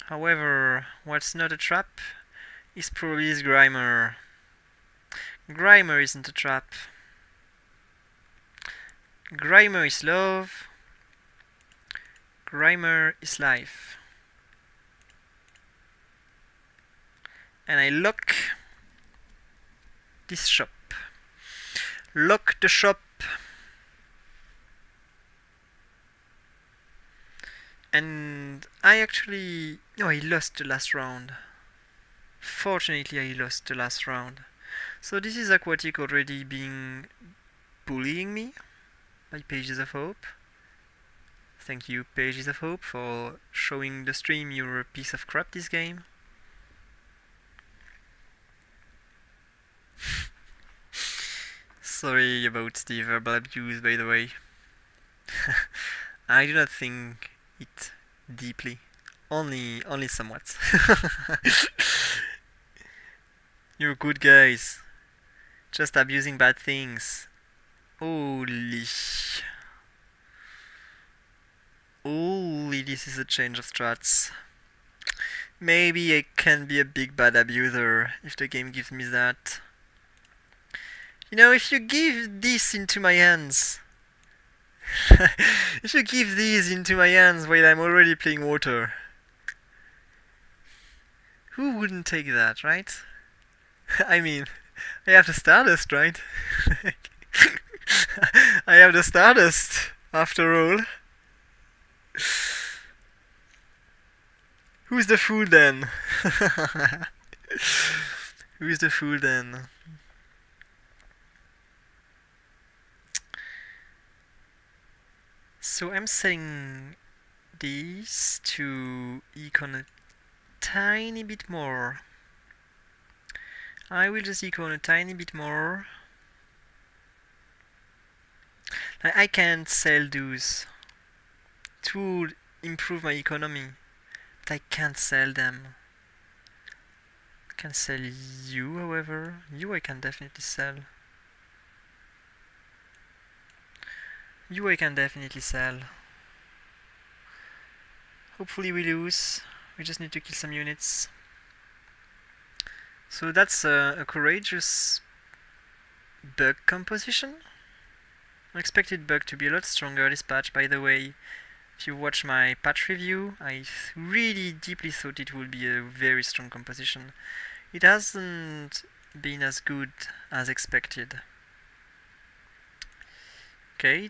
A: However, what's not a trap is probably this Grimer. Grimer isn't a trap. Grimer is love. Grimer is life. And I lock this shop. Lock the shop. And I actually... No, I lost the last round. Fortunately, I lost the last round. So this is aquatic already being bullying me by Pages of Hope. Thank you, Pages of Hope, for showing the stream you're a piece of crap this game. Sorry about the verbal abuse, by the way. I do not think it deeply. Only somewhat. You're good guys. Just abusing bad things. Holy. Holy, this is a change of strats. Maybe I can be a big bad abuser if the game gives me that. You know, if you give this into my hands... if you give these into my hands while I'm already playing water... Who wouldn't take that, right? I mean, I have the Stardust, right? I have the Stardust, after all. Who's the fool then? Who's the fool then? So I'm setting these to econ a tiny bit more. I will just econ a tiny bit more. I can't sell those. It would improve my economy, but I can't sell them. I can sell you, however. You I can definitely sell. You I can definitely sell. Hopefully we lose. We just need to kill some units. So that's a courageous bug composition. I expected bug to be a lot stronger this patch, by the way. If you watch my patch review, I really deeply thought it would be a very strong composition. It hasn't been as good as expected. Okay,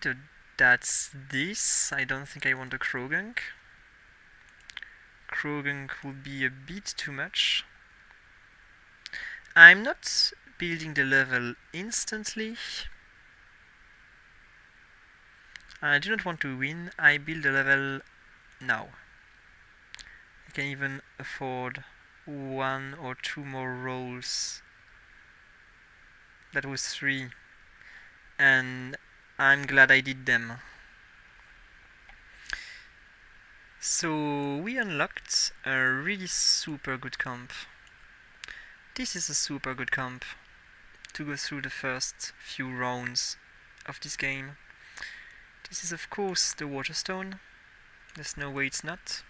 A: that's this. I don't think I want a Krogunk. Krogunk would be a bit too much. I'm not building the level instantly. I do not want to win. I build the level now. I can even afford 1 or 2 more rolls. That was 3. And I'm glad I did them. So we unlocked a really super good comp. This is a super good comp to go through the first few rounds of this game. This is of course the Waterstone. There's no way it's not.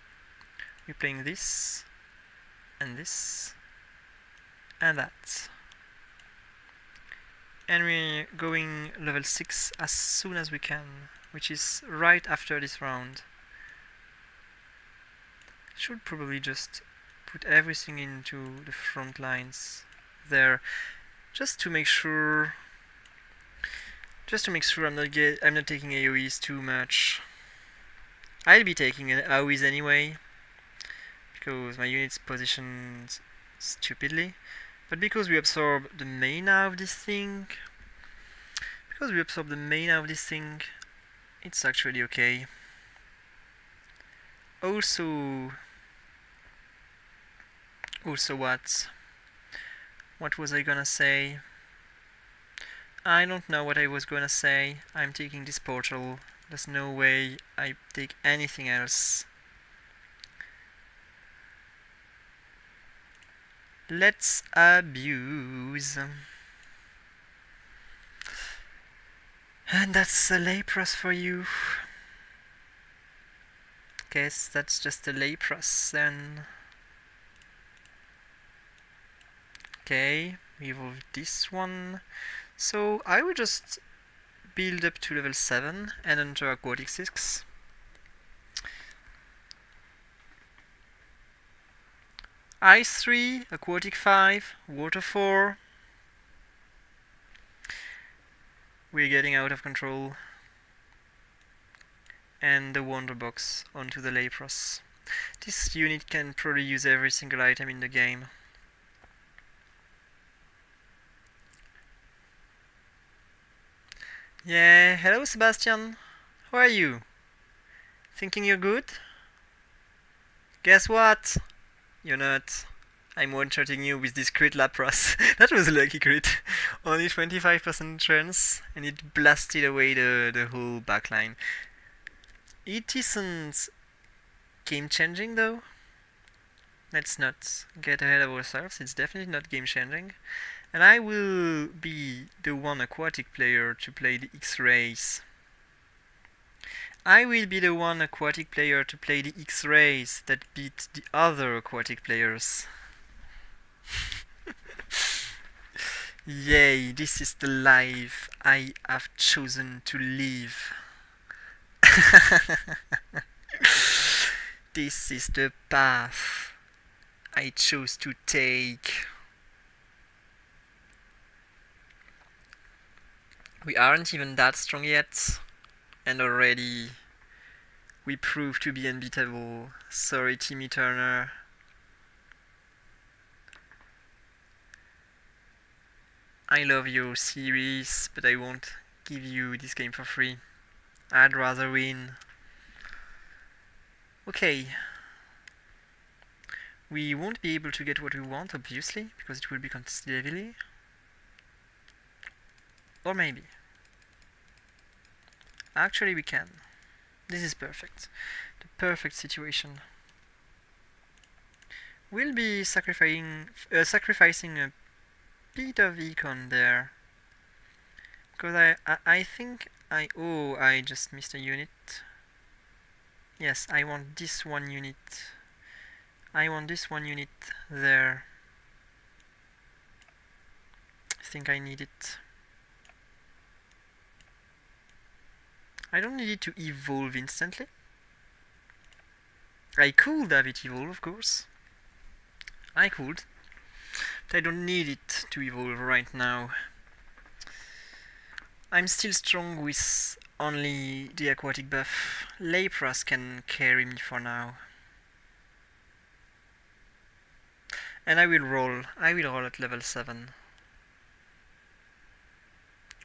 A: We're playing this, and this, and that. And we're going level 6 as soon as we can, which is right after this round. Should probably just put everything into the front lines there, just to make sure I'm not taking AoEs too much. I'll be taking AoEs anyway, because my unit's positioned stupidly. But because we absorb the mana of this thing, it's actually okay. Also what was I gonna say? I don't know what I was gonna say. I'm taking this portal. There's no way I take anything else. Let's abuse. And that's a Lapras for you. Guess that's just a Lapras then. Okay, we evolved this one. So I will just build up to level 7 and enter aquatic 6. Ice 3, aquatic 5, water 4. We're getting out of control. And the Wonder Box onto the Lapras. This unit can probably use every single item in the game. Yeah, hello Sebastian. How are you? Thinking you're good? Guess what? You're not. I'm one-shotting you with this crit Lapras. That was a lucky crit. Only 25% chance, and it blasted away the whole backline. It isn't game-changing though. Let's not get ahead of ourselves. It's definitely not game-changing. And I will be the one aquatic player to play the X-rays. I will be the one aquatic player to play the X-rays that beat the other aquatic players. Yay, this is the life I have chosen to live. This is the path I chose to take. We aren't even that strong yet, and already we prove to be unbeatable. Sorry, Timmy Turner. I love your series, but I won't give you this game for free. I'd rather win. Okay. We won't be able to get what we want, obviously, because it will be contested heavily. Or maybe. Actually, we can. This is perfect. The perfect situation. We'll be sacrificing a bit of econ there. Because I think I just missed a unit. Yes, I want this one unit. I want this one unit there. I think I need it. I don't need it to evolve instantly. I could have it evolve, of course. I could. But I don't need it to evolve right now. I'm still strong with only the aquatic buff. Lapras can carry me for now. And I will roll. I will roll at level 7.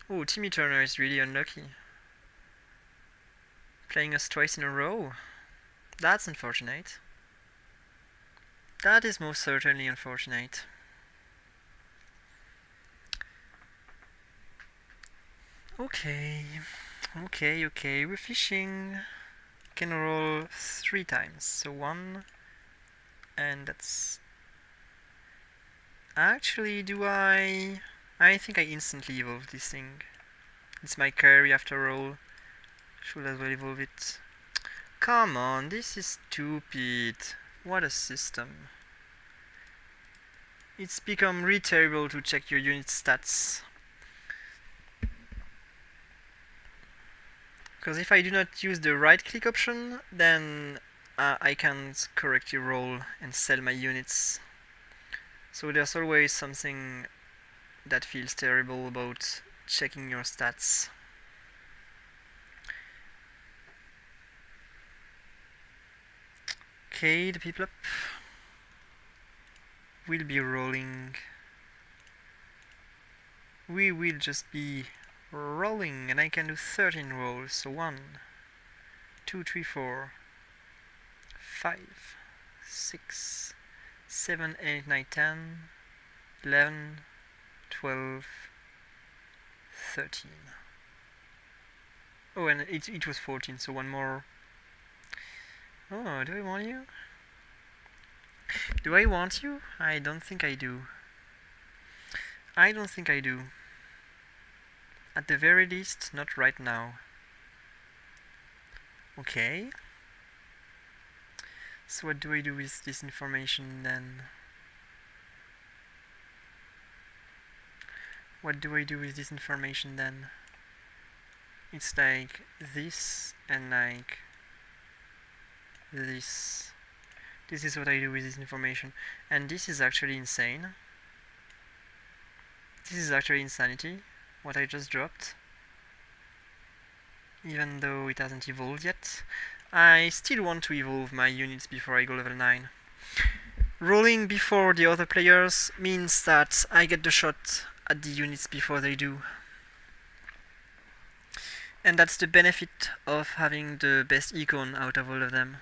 A: Oh, Timmy Turner is really unlucky. Playing us twice in a row. That's unfortunate. That is most certainly unfortunate. Okay, we're fishing. Can roll 3 times, so 1, and that's... Actually, do I think I instantly evolve this thing. It's my carry after all. Should as well evolve it. Come on, this is stupid. What a system. It's become really terrible to check your unit stats. Because if I do not use the right click option, then I can't correctly roll and sell my units. So there's always something that feels terrible about checking your stats. Okay, the people up will be rolling. We will just be rolling, and I can do 13 rolls. So 1, 2, 3, 4, 5, 6, 7, 8, 9, 10, 11, 12, 13. Oh, and it was 14, so one more. Oh, do I want you? Do I want you? I don't think I do. I don't think I do. At the very least, not right now. Okay. So what do I do with this information then? What do I do with this information then? It's like this and like this. This is what I do with this information. And this is actually insane. This is actually insanity, what I just dropped. Even though it hasn't evolved yet. I still want to evolve my units before I go level 9. Rolling before the other players means that I get the shot at the units before they do. And that's the benefit of having the best econ out of all of them.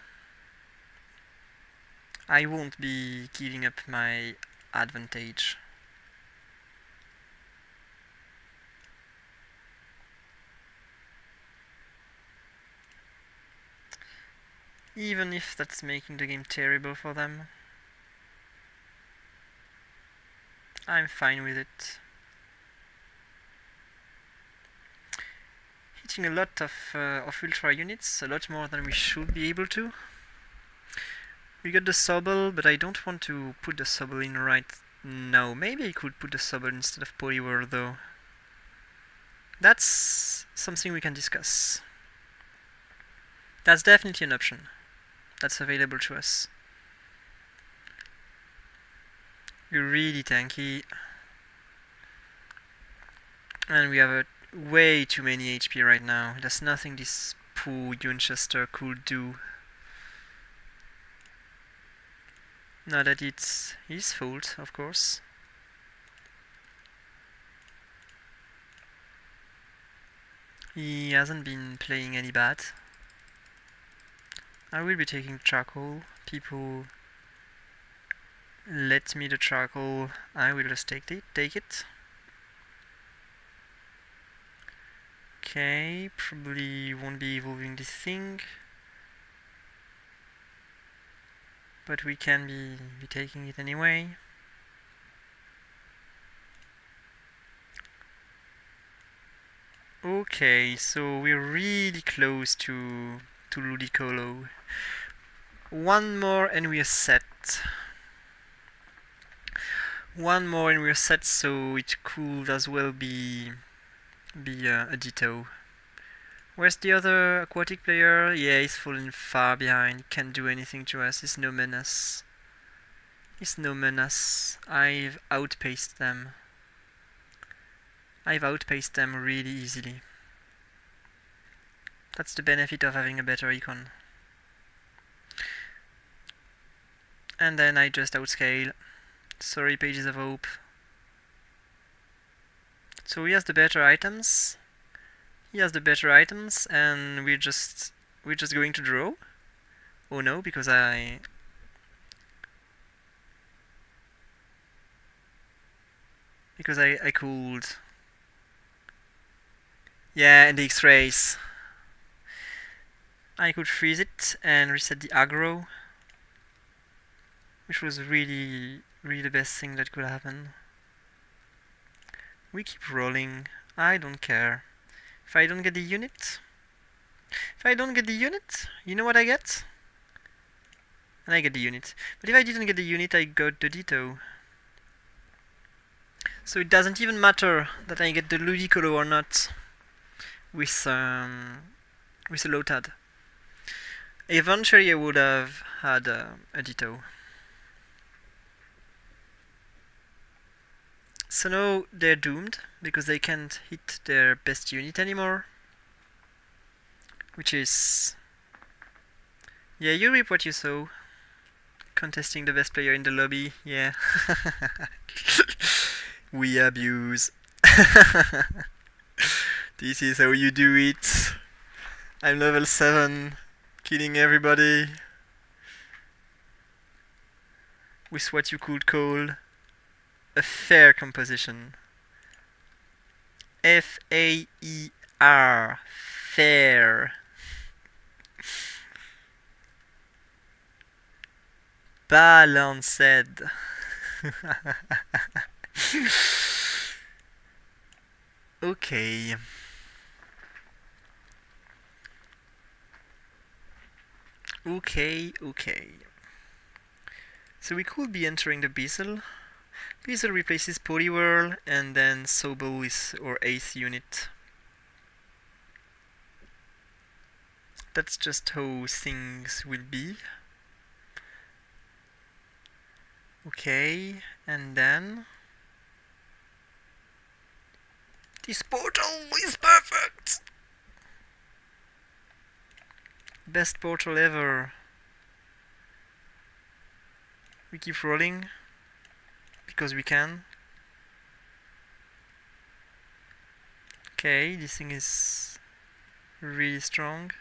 A: I won't be giving up my advantage. Even if that's making the game terrible for them. I'm fine with it. Hitting a lot of ultra units, a lot more than we should be able to. We got the Sobble, but I don't want to put the Sobble in right now. Maybe I could put the Sobble instead of Poliwhirl though. That's something we can discuss. That's definitely an option that's available to us. You're really tanky. And we have way too many HP right now. There's nothing this poor Winchester could do. Not that it's his fault, of course. He hasn't been playing any bad. I will be taking charcoal. People let me the charcoal. I will just take it. Okay, probably won't be evolving this thing. But we can be taking it anyway. Okay, so we're really close to Ludicolo. One more and we're set. One more and we're set, so it could as well be a Ditto. Where's the other aquatic player? Yeah, he's falling far behind. Can't do anything to us. He's no menace. He's no menace. I've outpaced them. I've outpaced them really easily. That's the benefit of having a better icon. And then I just outscale. Sorry, Pages of Hope. So he has the better items. And we're just going to draw. Oh no, because I cooled. Yeah, and the X-rays. I could freeze it and reset the aggro, which was really the best thing that could happen. We keep rolling. I don't care. If I don't get the unit, you know what I get? And I get the unit. But if I didn't get the unit, I got the Ditto. So it doesn't even matter that I get the Ludicolo or not with a low TAD. Eventually I would have had a Ditto. So now they're doomed because they can't hit their best unit anymore. Which is... yeah, you reap what you sow. Contesting the best player in the lobby, yeah. We abuse. This is how you do it. I'm level 7, killing everybody with what you could call a fair composition. F-A-E-R. Fair. Balanced. Okay. Okay. So we could be entering the Bezel. Bezel replaces Poliwhirl, and then Sobo is our 8th unit. That's just how things will be. Okay, and then... this portal is perfect! Best portal ever. We keep rolling because we can. Okay, this thing is really strong.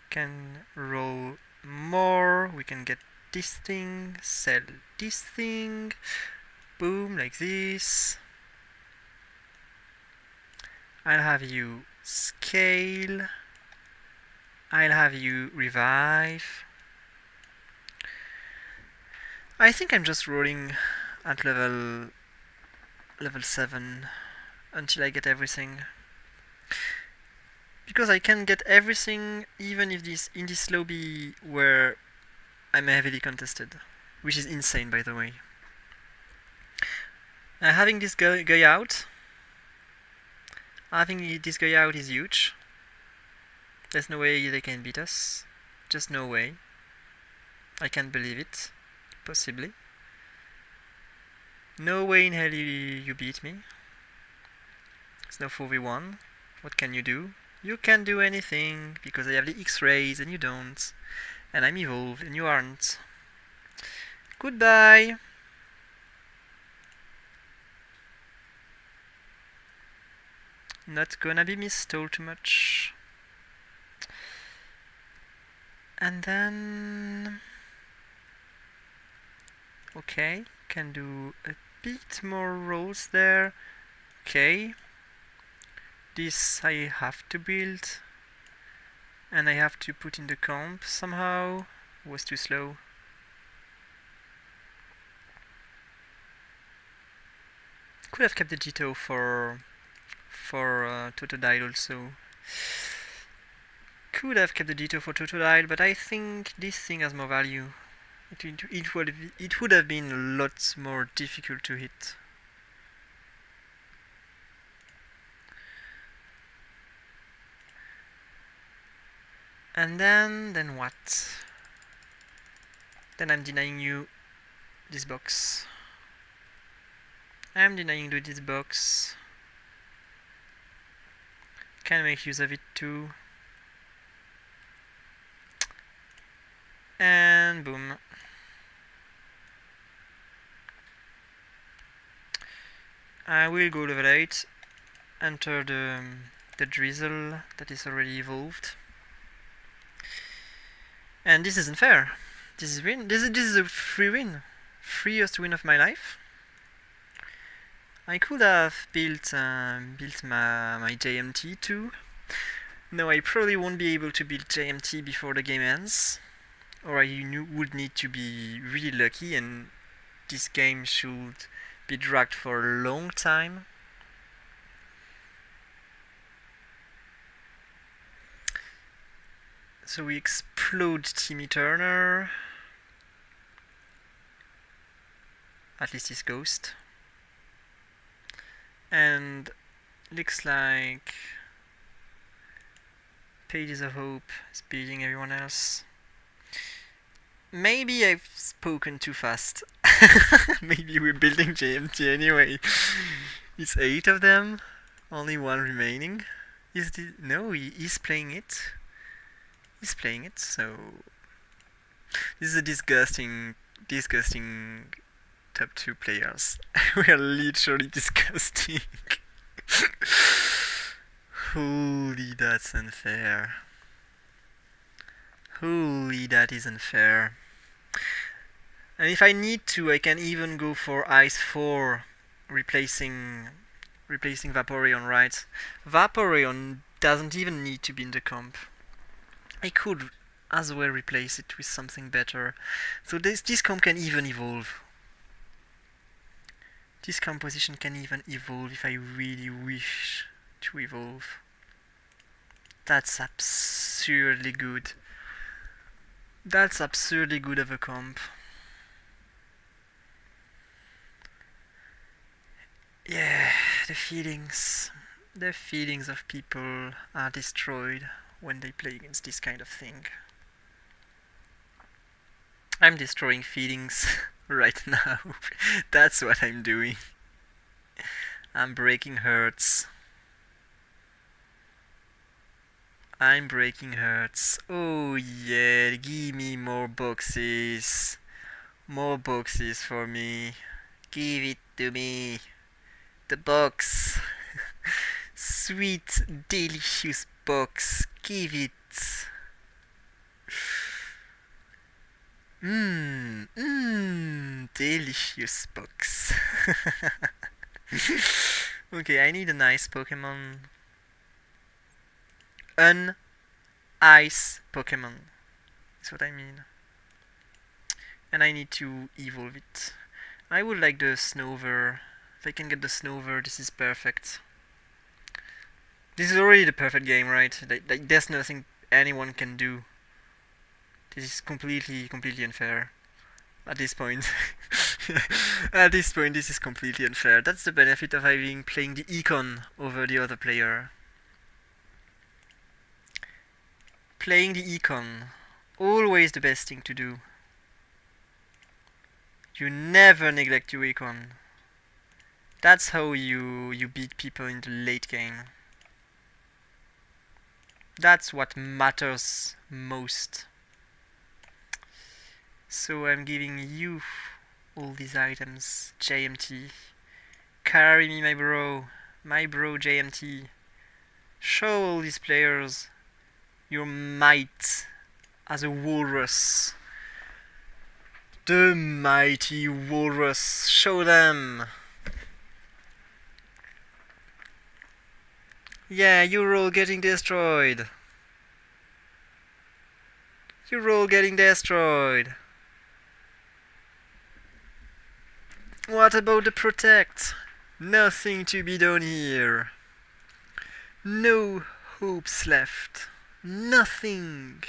A: Can roll more. We can get this thing, sell this thing. Boom, like this. I'll have you scale. I'll have you revive. I think I'm just rolling at level 7 until I get everything. Because I can get everything even if in this lobby where I'm heavily contested. Which is insane, by the way. Having this guy out is huge. There's no way they can beat us. Just no way. I can't believe it. Possibly. No way in hell you beat me. It's no 4v1. What can you do? You can't do anything, because I have the X-rays and you don't. And I'm evolved and you aren't. Goodbye! Not gonna be misstalled too much. And then... okay, can do a bit more rolls there. Okay. This I have to build. And I have to put in the comp somehow. Was too slow. Could have kept the Jito for Totodile also. Could have kept the Jito for Totodile, but I think this thing has more value. It would have been a lot more difficult to hit. And then what? Then I'm denying you this box. I'm denying you this box. Can make use of it too. And boom. I will go level 8, enter the drizzle that is already evolved. And this isn't fair. This is win. This is a free win. Freest win of my life. I could have built my JMT too. No, I probably won't be able to build JMT before the game ends. Or I would need to be really lucky, and this game should be dragged for a long time. So we explode Timmy Turner. At least his ghost. And looks like Pages of Hope is beating everyone else. Maybe I've spoken too fast. Maybe we're building JMT anyway. It's 8 of them, only 1 remaining. No, he's playing it. He's playing it, so this is a disgusting top 2 players. We are literally disgusting. Holy, that's unfair. Holy, that is unfair. And if I need to, I can even go for Ice 4, replacing Vaporeon, right? Vaporeon doesn't even need to be in the comp. I could as well replace it with something better. So this comp can even evolve. This composition can even evolve if I really wish to evolve. That's absurdly good. That's absurdly good of a comp. Yeah, the feelings of people are destroyed when they play against this kind of thing. I'm destroying feelings right now. That's what I'm doing. I'm breaking hearts. I'm breaking hearts. Oh yeah, give me more boxes. More boxes for me. Give it to me. The box. Sweet, delicious box. Give it. Delicious box. Okay, I need a nice Pokemon. An ice Pokemon is what I mean. And I need to evolve it. I would like the Snover. If I can get the Snover, this is perfect. This is already the perfect game, right? Like there's nothing anyone can do. This is completely unfair. At this point. At this point, this is completely unfair. That's the benefit of playing the econ over the other player. Playing the econ. Always the best thing to do. You never neglect your econ. That's how you beat people in the late game. That's what matters most. So I'm giving you all these items, JMT. Carry me, my bro JMT. Show all these players your might as a walrus. The mighty walrus. Show them. Yeah, you're all getting destroyed. You're all getting destroyed. What about the protect? Nothing to be done here. No hopes left. Nothing.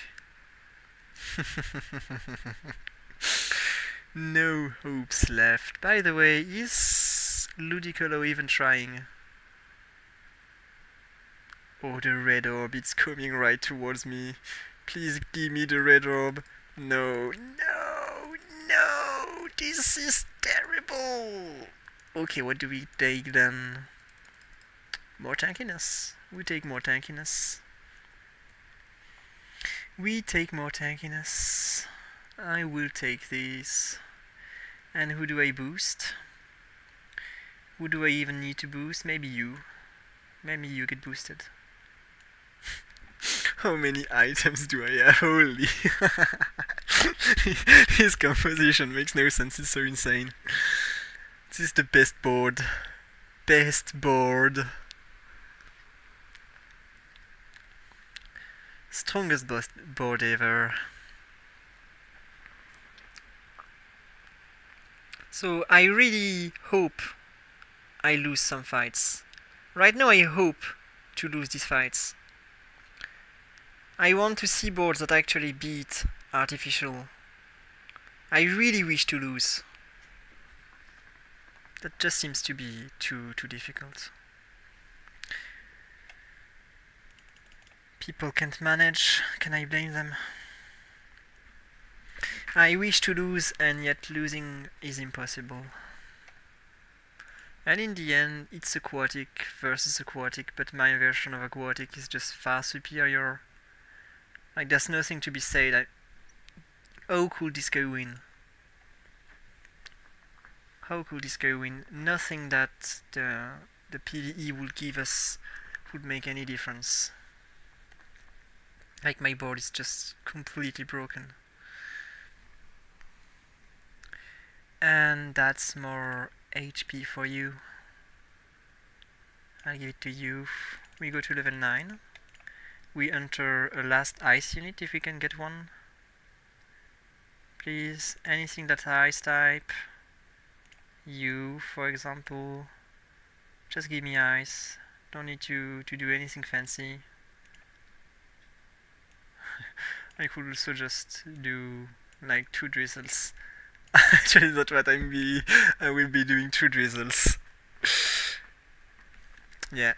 A: No hopes left. By the way, is Ludicolo even trying? Oh, the red orb, it's coming right towards me. Please give me the red orb. No, no, no! This is terrible! Okay, what do we take then? More tankiness. We take more tankiness. We take more tankiness. I will take these. And who do I boost? Who do I even need to boost? Maybe you. Maybe you get boosted. How many items do I have? Holy. His composition makes no sense, it's so insane. This is the best board. Best board. Strongest board ever. So I really hope I lose some fights. Right now I hope to lose these fights. I want to see boards that actually beat artificial. I really wish to lose. That just seems to be too difficult. People can't manage. Can I blame them? I wish to lose, and yet losing is impossible. And in the end, it's aquatic versus aquatic, but my version of aquatic is just far superior. Like, there's nothing to be said. How could this guy win? How could this guy win? Nothing that the PvE would give us would make any difference. Like, my board is just completely broken. And that's more HP for you. I'll give it to you. We go to level 9. We enter a last ice unit if we can get one. Please, anything that's ice type. You, for example. Just give me ice. Don't need to do anything fancy. I could also just do like 2 drizzles. Actually, that's what I will be doing, 2 drizzles. Yeah.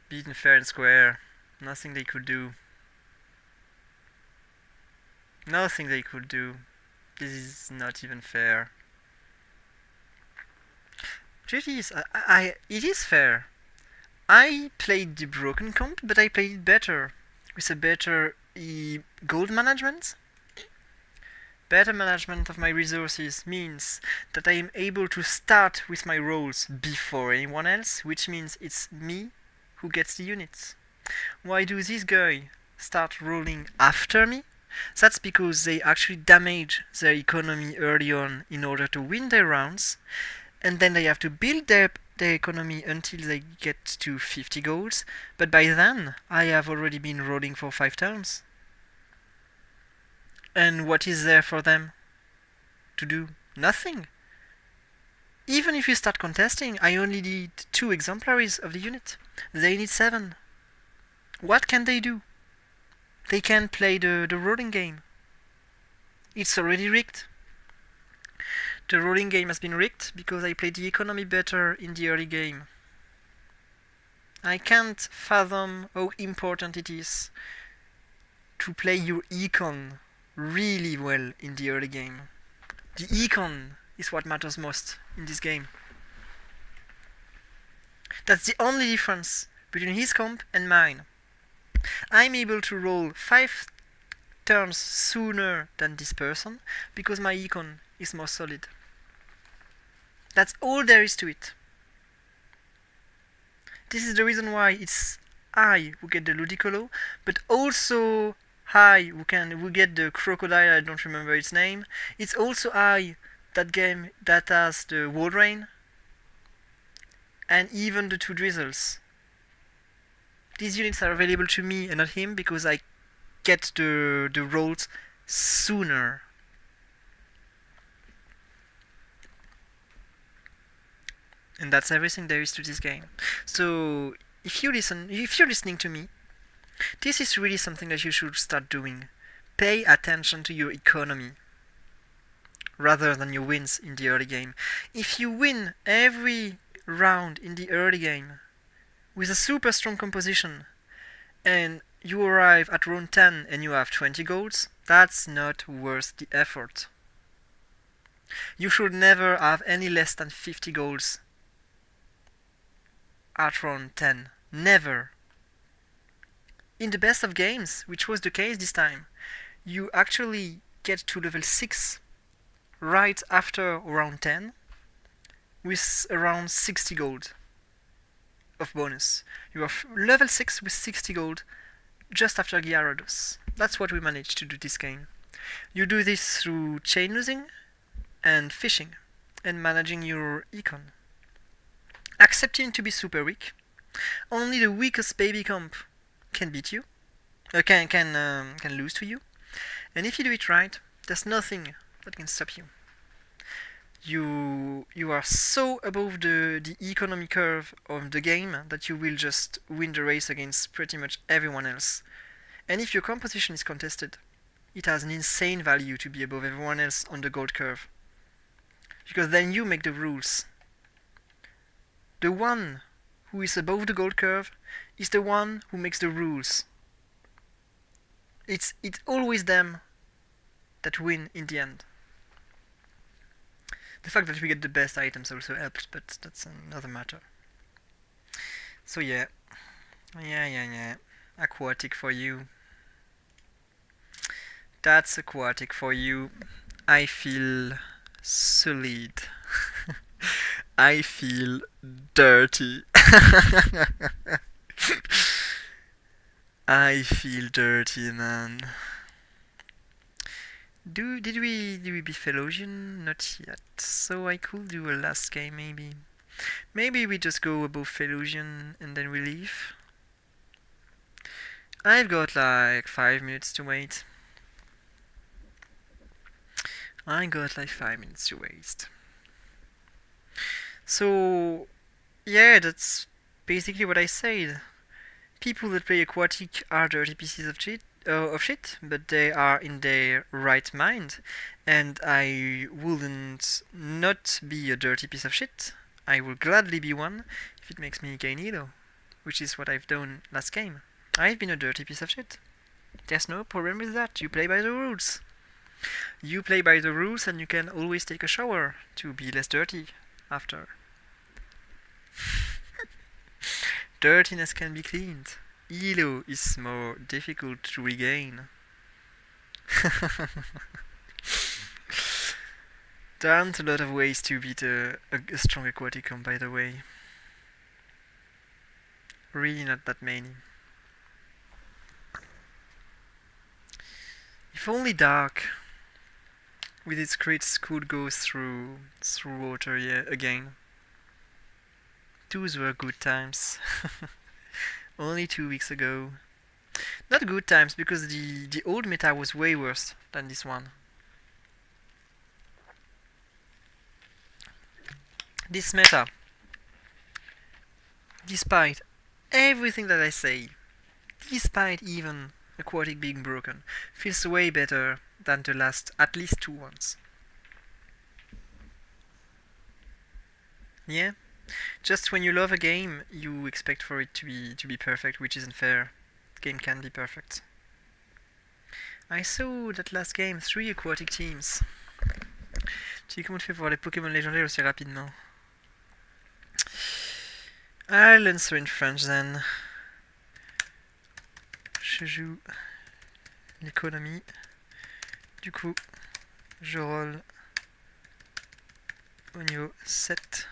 A: Beaten fair and square. Nothing they could do. Nothing they could do. This is not even fair. It is. It is fair. I played the broken comp, but I played it better. With a better gold management. Better management of my resources means that I am able to start with my rolls before anyone else, which means it's me who gets the units. Why do this guy start rolling after me? That's because they actually damage their economy early on in order to win their rounds, and then they have to build their economy until they get to 50 goals, but by then I have already been rolling for 5 turns. And what is there for them to do? Nothing. Even if you start contesting, I only need 2 exemplaries of the unit. They need 7. What can they do? They can't play the rolling game. It's already rigged. The rolling game has been rigged because I played the economy better in the early game. I can't fathom how important it is to play your econ really well in the early game. The econ is what matters most in this game. That's the only difference between his comp and mine. I'm able to roll 5 turns sooner than this person because my econ is more solid. That's all there is to it. This is the reason why it's I who get the Ludicolo, but also I who get the crocodile. I don't remember its name. It's also I that has the wall rain and even the 2 drizzles. These units are available to me and not him because I get the rolls sooner. And that's everything there is to this game. So if you're listening to me, this is really something that you should start doing. Pay attention to your economy rather than your wins in the early game. If you win every round in the early game with a super strong composition and you arrive at round 10 and you have 20 goals, that's not worth the effort. You should never have any less than 50 goals. at round 10. Never. In the best of games, which was the case this time, you actually get to level 6 right after round 10 with around 60 gold of bonus. You are level 6 with 60 gold just after Gyarados. That's what we managed to do this game. You do this through chain losing and fishing and managing your econ. Accepting to be super weak. Only the weakest baby comp can beat you, can lose to you. And if you do it right, there's nothing that can stop you. You are so above the economy curve of the game that you will just win the race against pretty much everyone else. And if your composition is contested, it has an insane value to be above everyone else on the gold curve. Because then you make the rules. The one who is above the gold curve is the one who makes the rules. It's always them that win in the end. The fact that we get the best items also helps, but that's another matter. So yeah. Aquatic for you. That's aquatic for you. I feel solid. I feel dirty. I feel dirty, man. Did we beat Felosian? Not yet. So I could do a last game maybe. Maybe we just go above Felosian and then we leave. I've got like 5 minutes to wait. I got like 5 minutes to waste. So yeah, that's basically what I said. People that play aquatic are dirty pieces of shit, but they are in their right mind, and I wouldn't not be a dirty piece of shit. I will gladly be one if it makes me gain elo, which is what I've done last game. I've been a dirty piece of shit. There's no problem with that. You play by the rules. You play by the rules, and you can always take a shower to be less dirty after. Dirtiness can be cleaned. Elo is more difficult to regain. There aren't a lot of ways to beat a strong aquatic comp, by the way. Really not that many. If only Dark with its crits could go through water again. Those were good times. Only 2 weeks ago. Not good times, because the old meta was way worse than this one. This meta, despite everything that I say, despite even aquatic being broken, feels way better than the last at least 2 ones. Yeah? Just when you love a game, you expect for it to be perfect, which isn't fair. The game can be perfect. I saw that last game 3 aquatic teams. Tu sais comment tu fais pour avoir les Pokémon légendaires aussi rapidement? I'll answer in French then. Je joue l'économie. Du coup, je roll au niveau 7.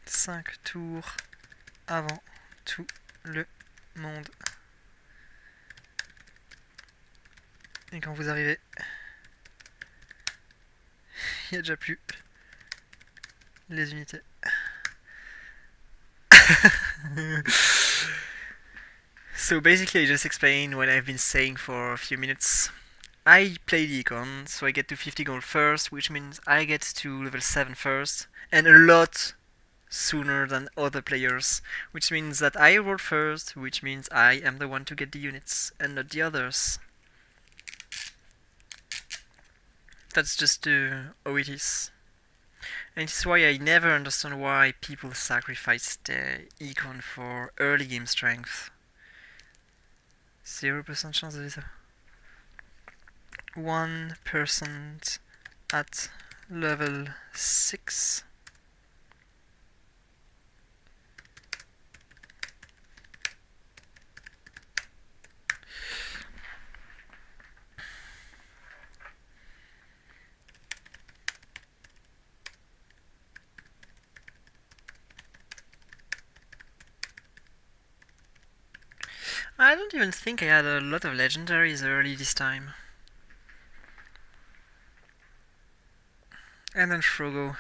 A: 5 tours avant tout le monde. Et quand vous arrivez, il n'y a déjà plus les unités. So basically I just explained what I've been saying for a few minutes. I play the econ, so I get to 50 gold first, which means I get to level 7 first, and a lot sooner than other players, which means that I roll first, which means I am the one to get the units and not the others. That's just how it is. And it's why I never understand why people sacrifice their econ for early game strength. 0% chance de ça. 1% at level 6. I don't even think I had a lot of legendaries early this time. And then Frogo.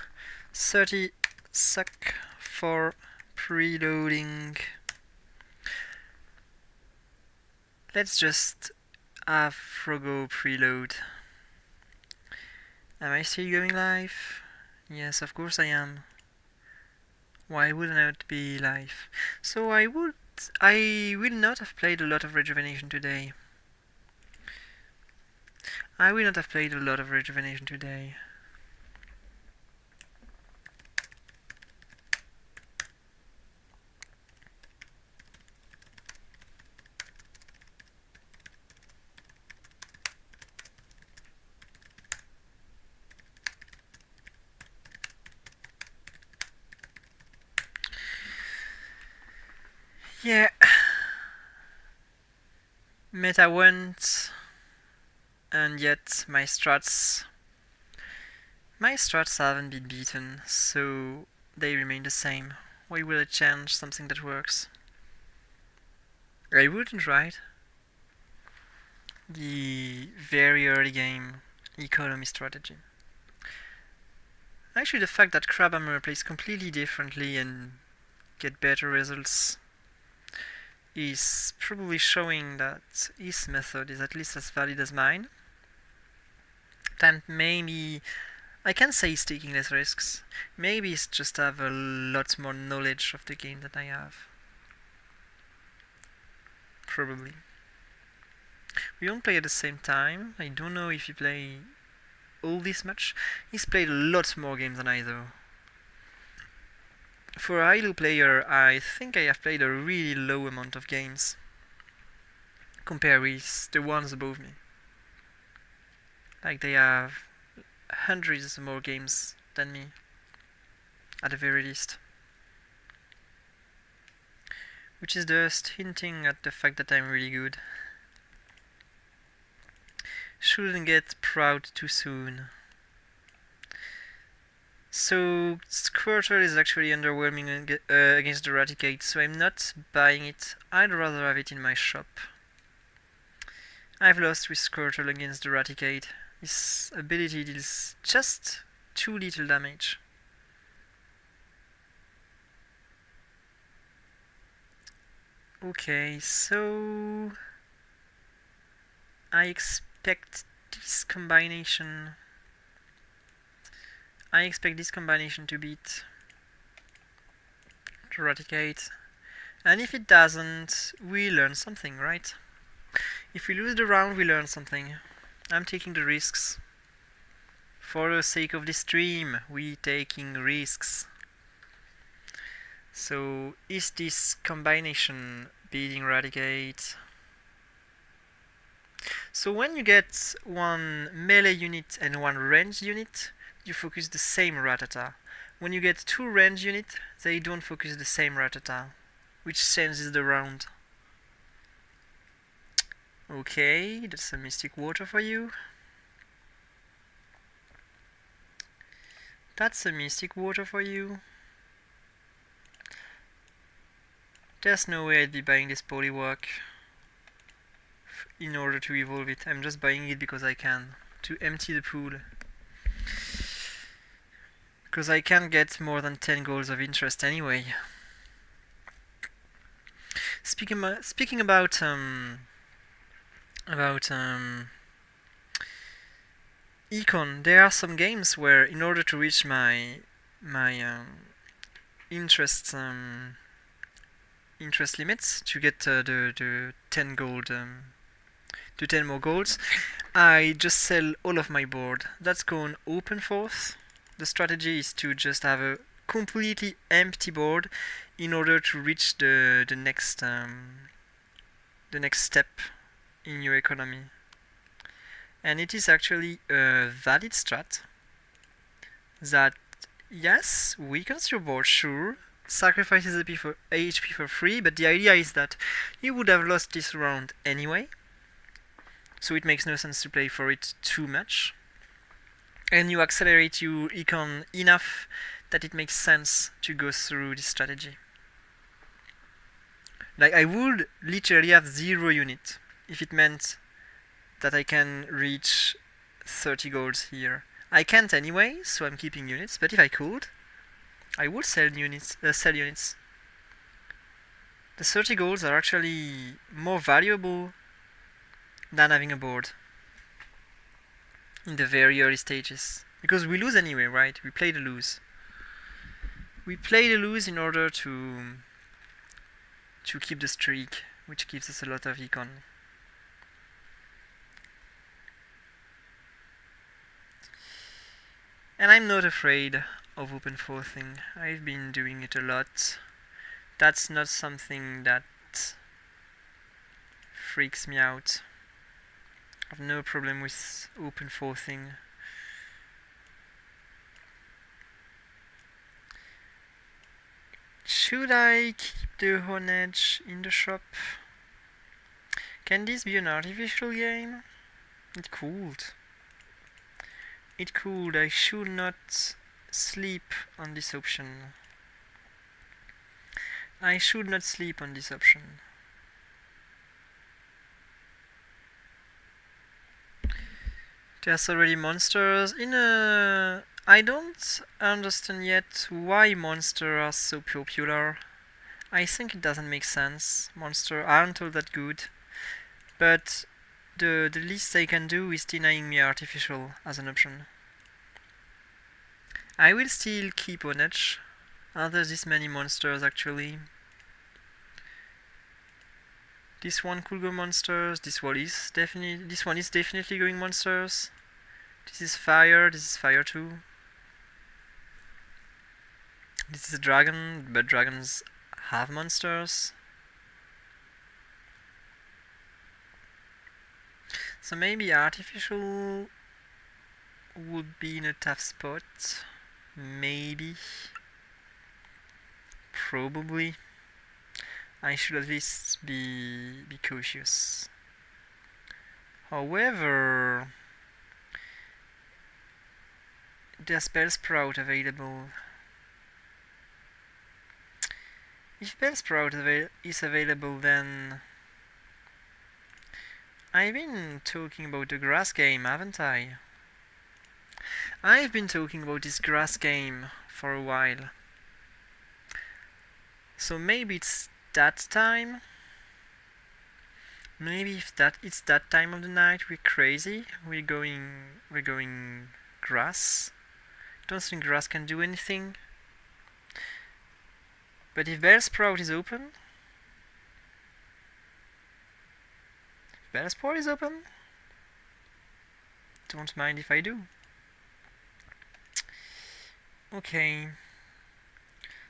A: 30 suck for preloading. Let's just have Frogo preload. Am I still going live? Yes, of course I am. Why wouldn't I be live? So I will not have played a lot of rejuvenation today. I will not have played a lot of rejuvenation today. Yeah. Meta went, and yet my strats haven't been beaten, so they remain the same. Why will I change something that works? I wouldn't, right? The very early game economy strategy. Actually, the fact that Crabhammer plays completely differently and get better results is probably showing that his method is at least as valid as mine. And maybe I can say he's taking less risks. Maybe he's just have a lot more knowledge of the game than I have. Probably. We don't play at the same time. I don't know if he play all this much. He's played a lot more games than I do. For a high-low player, I think I have played a really low amount of games compared with the ones above me. Like they have hundreds more games than me, at the very least. Which is just hinting at the fact that I'm really good. Shouldn't get proud too soon. So Squirtle is actually underwhelming against Eradicate, so I'm not buying it. I'd rather have it in my shop. I've lost with Squirtle against Eradicate. His ability deals just too little damage. Okay, so I expect this combination to beat Eradicate. And if it doesn't, we learn something, right? If we lose the round, we learn something. I'm taking the risks. For the sake of this stream, we taking risks. So, is this combination beating Eradicate? So when you get one melee unit and one ranged unit, you focus the same Ratata. When you get two ranged units, they don't focus the same Ratata, which changes the round. Okay, that's a Mystic Water for you. That's a Mystic Water for you. There's no way I'd be buying this Poliwag in order to evolve it. I'm just buying it because I can, to empty the pool. Because I can't get more than 10 goals of interest anyway. Speaking about econ, there are some games where, in order to reach my interest limits, to get the 10 gold, to 10 more golds, I just sell all of my board. That's called open force. The strategy is to just have a completely empty board in order to reach the next step in your economy. And it is actually a valid strat that, yes, weakens your board, sure, sacrifices HP for free, but the idea is that you would have lost this round anyway, so it makes no sense to play for it too much. And you accelerate your econ enough that it makes sense to go through this strategy. Like, I would literally have 0 unit if it meant that I can reach 30 golds here. I can't anyway, so I'm keeping units, but if I could, I would sell units. The 30 golds are actually more valuable than having a board in the very early stages. Because we lose anyway, right? We play to lose. We play to lose in order to keep the streak, which gives us a lot of econ. And I'm not afraid of open forcing. I've been doing it a lot. That's not something that freaks me out. I have no problem with open forcing. Should I keep the Honedge in the shop? Can this be an artificial game? It could. It could. I should not sleep on this option. I should not sleep on this option. There's already monsters in a... I don't understand yet why monsters are so popular. I think it doesn't make sense. Monsters aren't all that good. But the least I can do is denying me artificial as an option. I will still keep on edge. Are there this many monsters actually? This one could go monsters. This one is definitely going monsters. This is fire too. This is a dragon, but dragons have monsters. So maybe artificial would be in a tough spot. Maybe. Probably. I should at least be cautious. However, there's Bellsprout available. If Bellsprout is available, then I've been talking about the grass game, haven't I? I've been talking about this grass game for a while. So maybe it's that time. Maybe if it's that time of the night, we're crazy. We're going grass. Don't think grass can do anything. But if Bellsprout is open, don't mind if I do. Okay.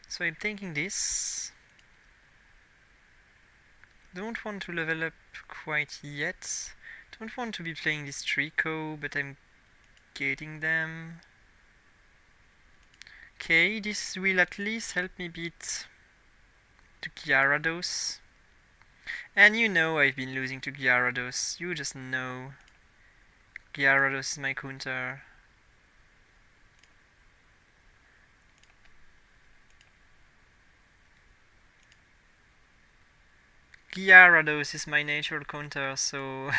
A: So I'm thinking this. Don't want to level up quite yet. Don't want to be playing this Trico, but I'm getting them. Okay, this will at least help me beat to Gyarados. And you know I've been losing to Gyarados. You just know. Gyarados is my counter. Gyarados is my natural counter, so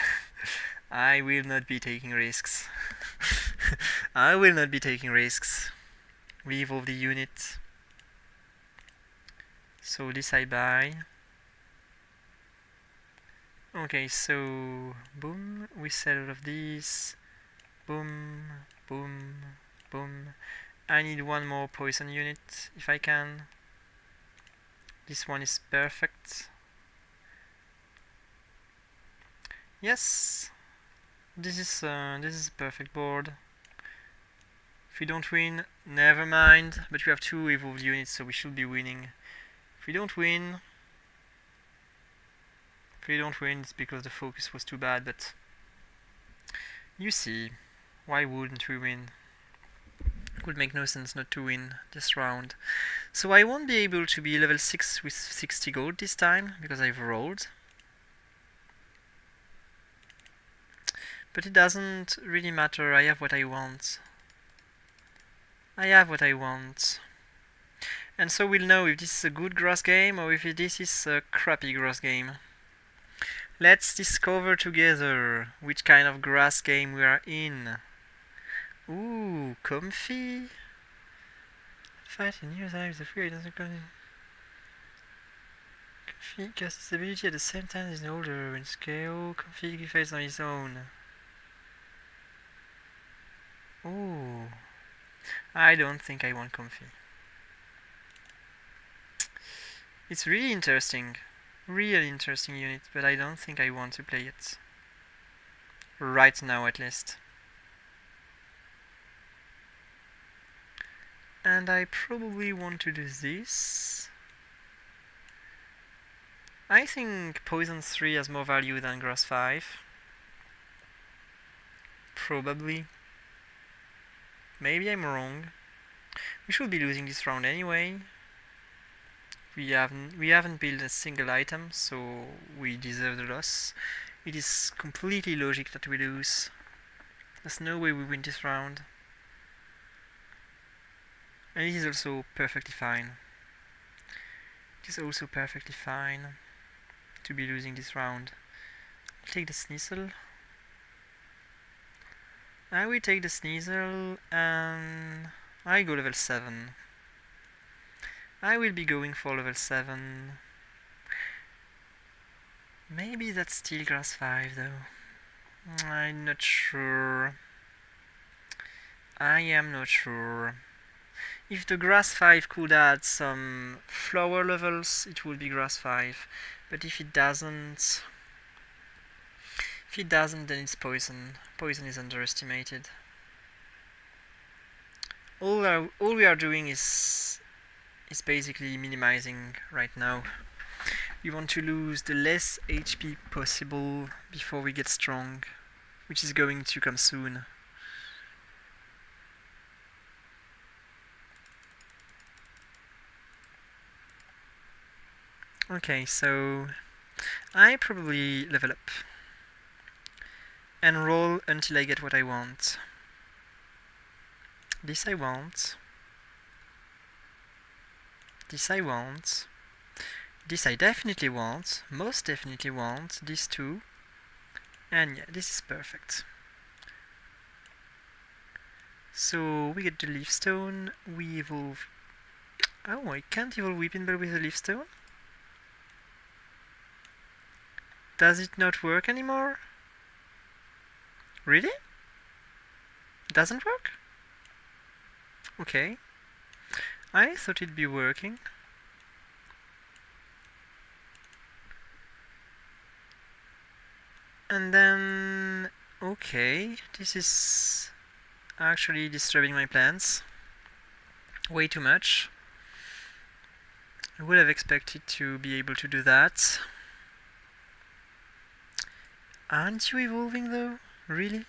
A: I will not be taking risks. I will not be taking risks. Re-evolve the unit. So this I buy. Okay, so boom, we sell all of these. Boom, boom, boom. I need one more poison unit if I can. This one is perfect. Yes, this is a perfect board. If we don't win, never mind. But we have 2 evolved units, so we should be winning. If we don't win, it's because the focus was too bad. But you see, why wouldn't we win? It would make no sense not to win this round. So I won't be able to be level 6 with 60 gold this time because I've rolled. But it doesn't really matter, I have what I want. And And so we'll know if this is a good grass game or if this is a crappy grass game. Let's discover together which kind of grass game we are in. Ooh, comfy. Fighting new times the free doesn't come. Comfy casts its ability at the same time as an older in scale. Comfy fights on his own. Ooh. I don't think I want comfy. It's really interesting. Really interesting unit, but I don't think I want to play it. Right now at least. And I probably want to do this. I think Poison 3 has more value than Grass 5. Probably. Maybe I'm wrong. We should be losing this round anyway. We haven't built a single item, so we deserve the loss. It is completely logic that we lose. There's no way we win this round. And it is also perfectly fine. It is also perfectly fine to be losing this round. I'll take the Sneasel. I will take the Sneasel and I go level 7. I will be going for level 7. Maybe that's still Grass 5 though. I'm not sure. I am not sure. If the Grass 5 could add some flower levels, it would be Grass 5. But if it doesn't, then it's Poison. Poison is underestimated. All we are doing is basically minimizing right now. We want to lose the less HP possible before we get strong, which is going to come soon. Okay, so I probably level up and roll until I get what I want. This I want. This I want. This I definitely want. Most definitely want. This too. And yeah, this is perfect. So we get the leaf stone. We evolve. Oh, I can't evolve Weeping Bell with a leaf stone? Does it not work anymore? Really? Doesn't work? Okay. I thought it'd be working. And then... okay, this is actually disturbing my plans. Way too much. I would have expected to be able to do that. Aren't you evolving though? Really?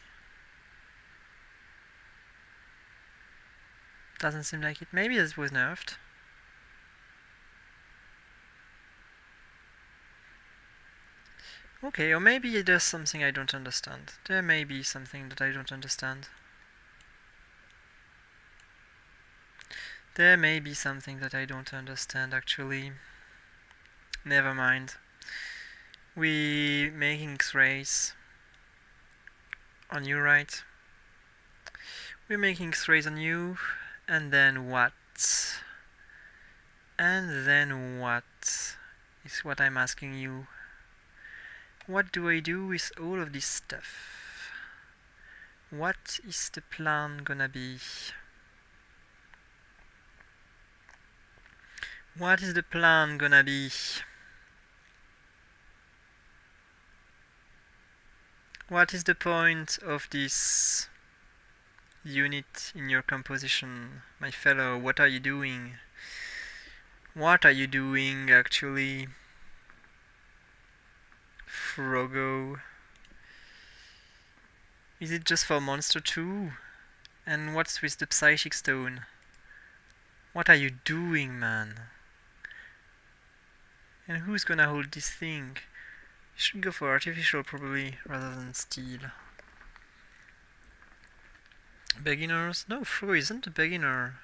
A: Doesn't seem like it. Maybe this was nerfed. Okay, or maybe there's something I don't understand. There may be something that I don't understand. There may be something that I don't understand actually. Never mind. We making X-rays on you, right? We're making X-rays on you, and then what? And then what is what I'm asking you. What do I do with all of this stuff? What is the plan gonna be? What is the plan gonna be? What is the point of this unit in your composition, my fellow? What are you doing? What are you doing, actually? Frogo. Is it just for Monster 2? And what's with the Psychic Stone? What are you doing, man? And who's gonna hold this thing? You should go for Artificial probably, rather than Steel. Beginners? No, Frogo isn't a beginner.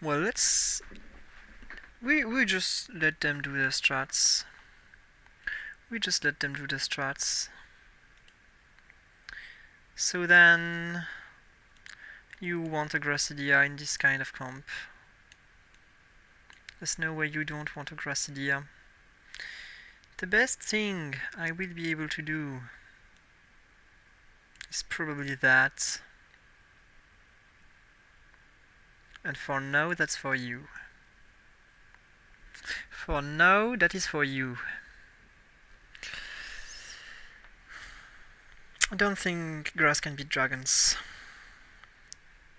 A: Well, let's... We just let them do the strats. We just let them do the strats. So then... You want a Gracidia in this kind of comp. There's no way you don't want a Gracidia. The best thing I will be able to do is probably that. And for now, that's for you. For now, that is for you. I don't think grass can beat dragons.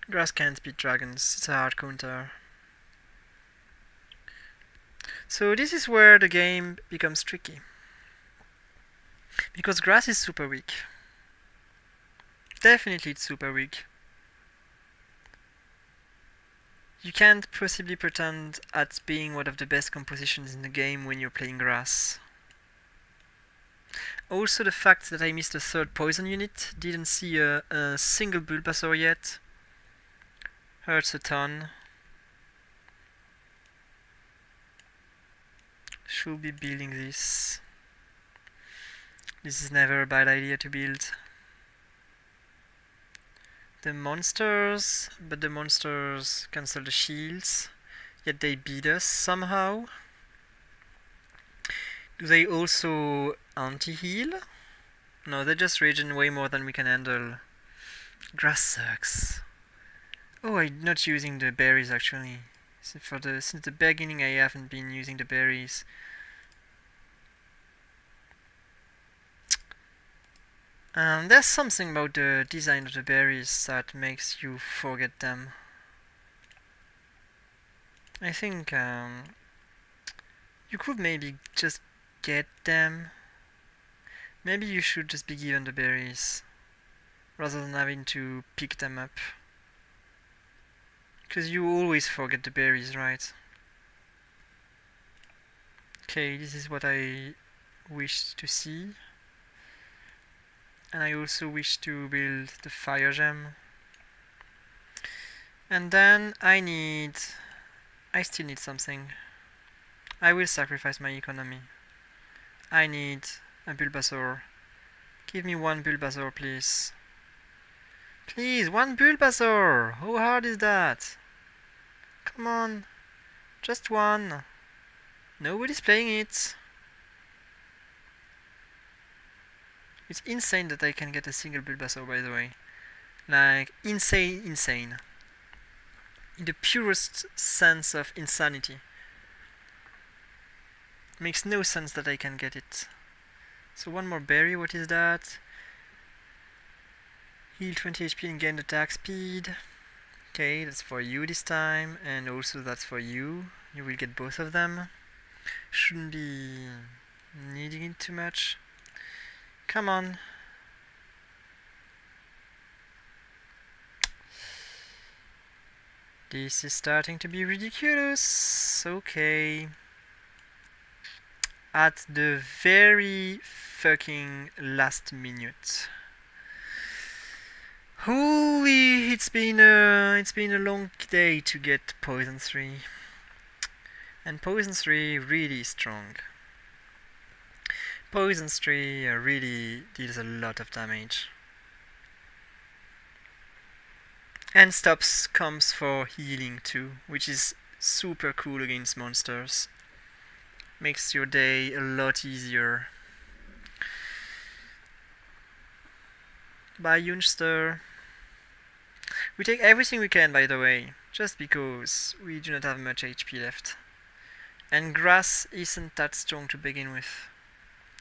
A: Grass can't beat dragons, it's a hard counter. So this is where the game becomes tricky. Because grass is super weak. Definitely it's super weak. You can't possibly pretend at being one of the best compositions in the game when you're playing grass. Also the fact that I missed a third poison unit, didn't see a single Bulbasaur yet, hurts a ton. Should be building this. This is never a bad idea to build. The monsters, but the monsters cancel the shields, yet they beat us somehow. Do they also anti-heal? No, they just regen way more than we can handle. Grass sucks. Oh, I'm not using the berries actually. Since the beginning I haven't been using the berries. There's something about the design of the berries that makes you forget them. I think you could maybe just get them. Maybe you should just be given the berries rather than having to pick them up. Because you always forget the berries, right? Okay, this is what I wish to see. And I also wish to build the fire gem. And then I still need something. I will sacrifice my economy. I need a Bulbasaur. Give me one Bulbasaur, please. Please, one Bulbasaur! How hard is that? Come on. Just one. Nobody's playing it. It's insane that I can get a single Bulbasaur, by the way. Like, insane. In the purest sense of insanity. Makes no sense that I can get it. So one more berry, what is that? Heal 20 HP and gain attack speed. Okay, that's for you this time, and also that's for you. You will get both of them. Shouldn't be needing it too much. Come on. This is starting to be ridiculous. Okay. At the very fucking last minute. Holy, it's been a long day to get Poison 3. And Poison 3 really strong. Poison 3 really deals a lot of damage. And stops comes for healing too, which is super cool against monsters. Makes your day a lot easier. Bye, Youngster. We take everything we can, by the way, just because we do not have much HP left. And grass isn't that strong to begin with.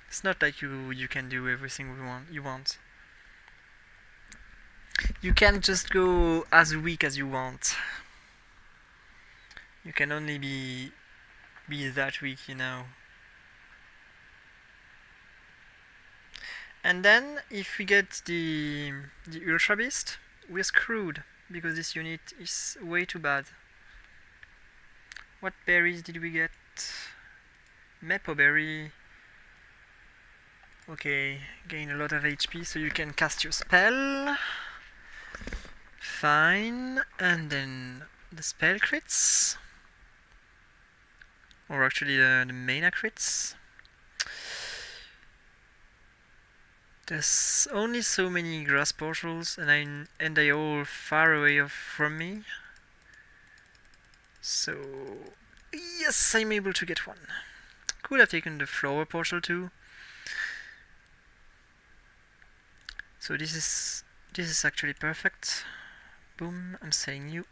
A: It's not like you can do everything you want. You can't just go as weak as you want. You can only be that weak, you know. And then if we get the Ultra Beast, we're screwed because this unit is way too bad. What berries did we get? Mepo berry. Okay, gain a lot of HP so you can cast your spell. Fine, and then the spell crits, or actually the mana crits. There's only so many grass portals, and they all far away from me. So yes, I'm able to get one. Could have taken the flower portal too. So this is actually perfect. Boom, I'm saying you.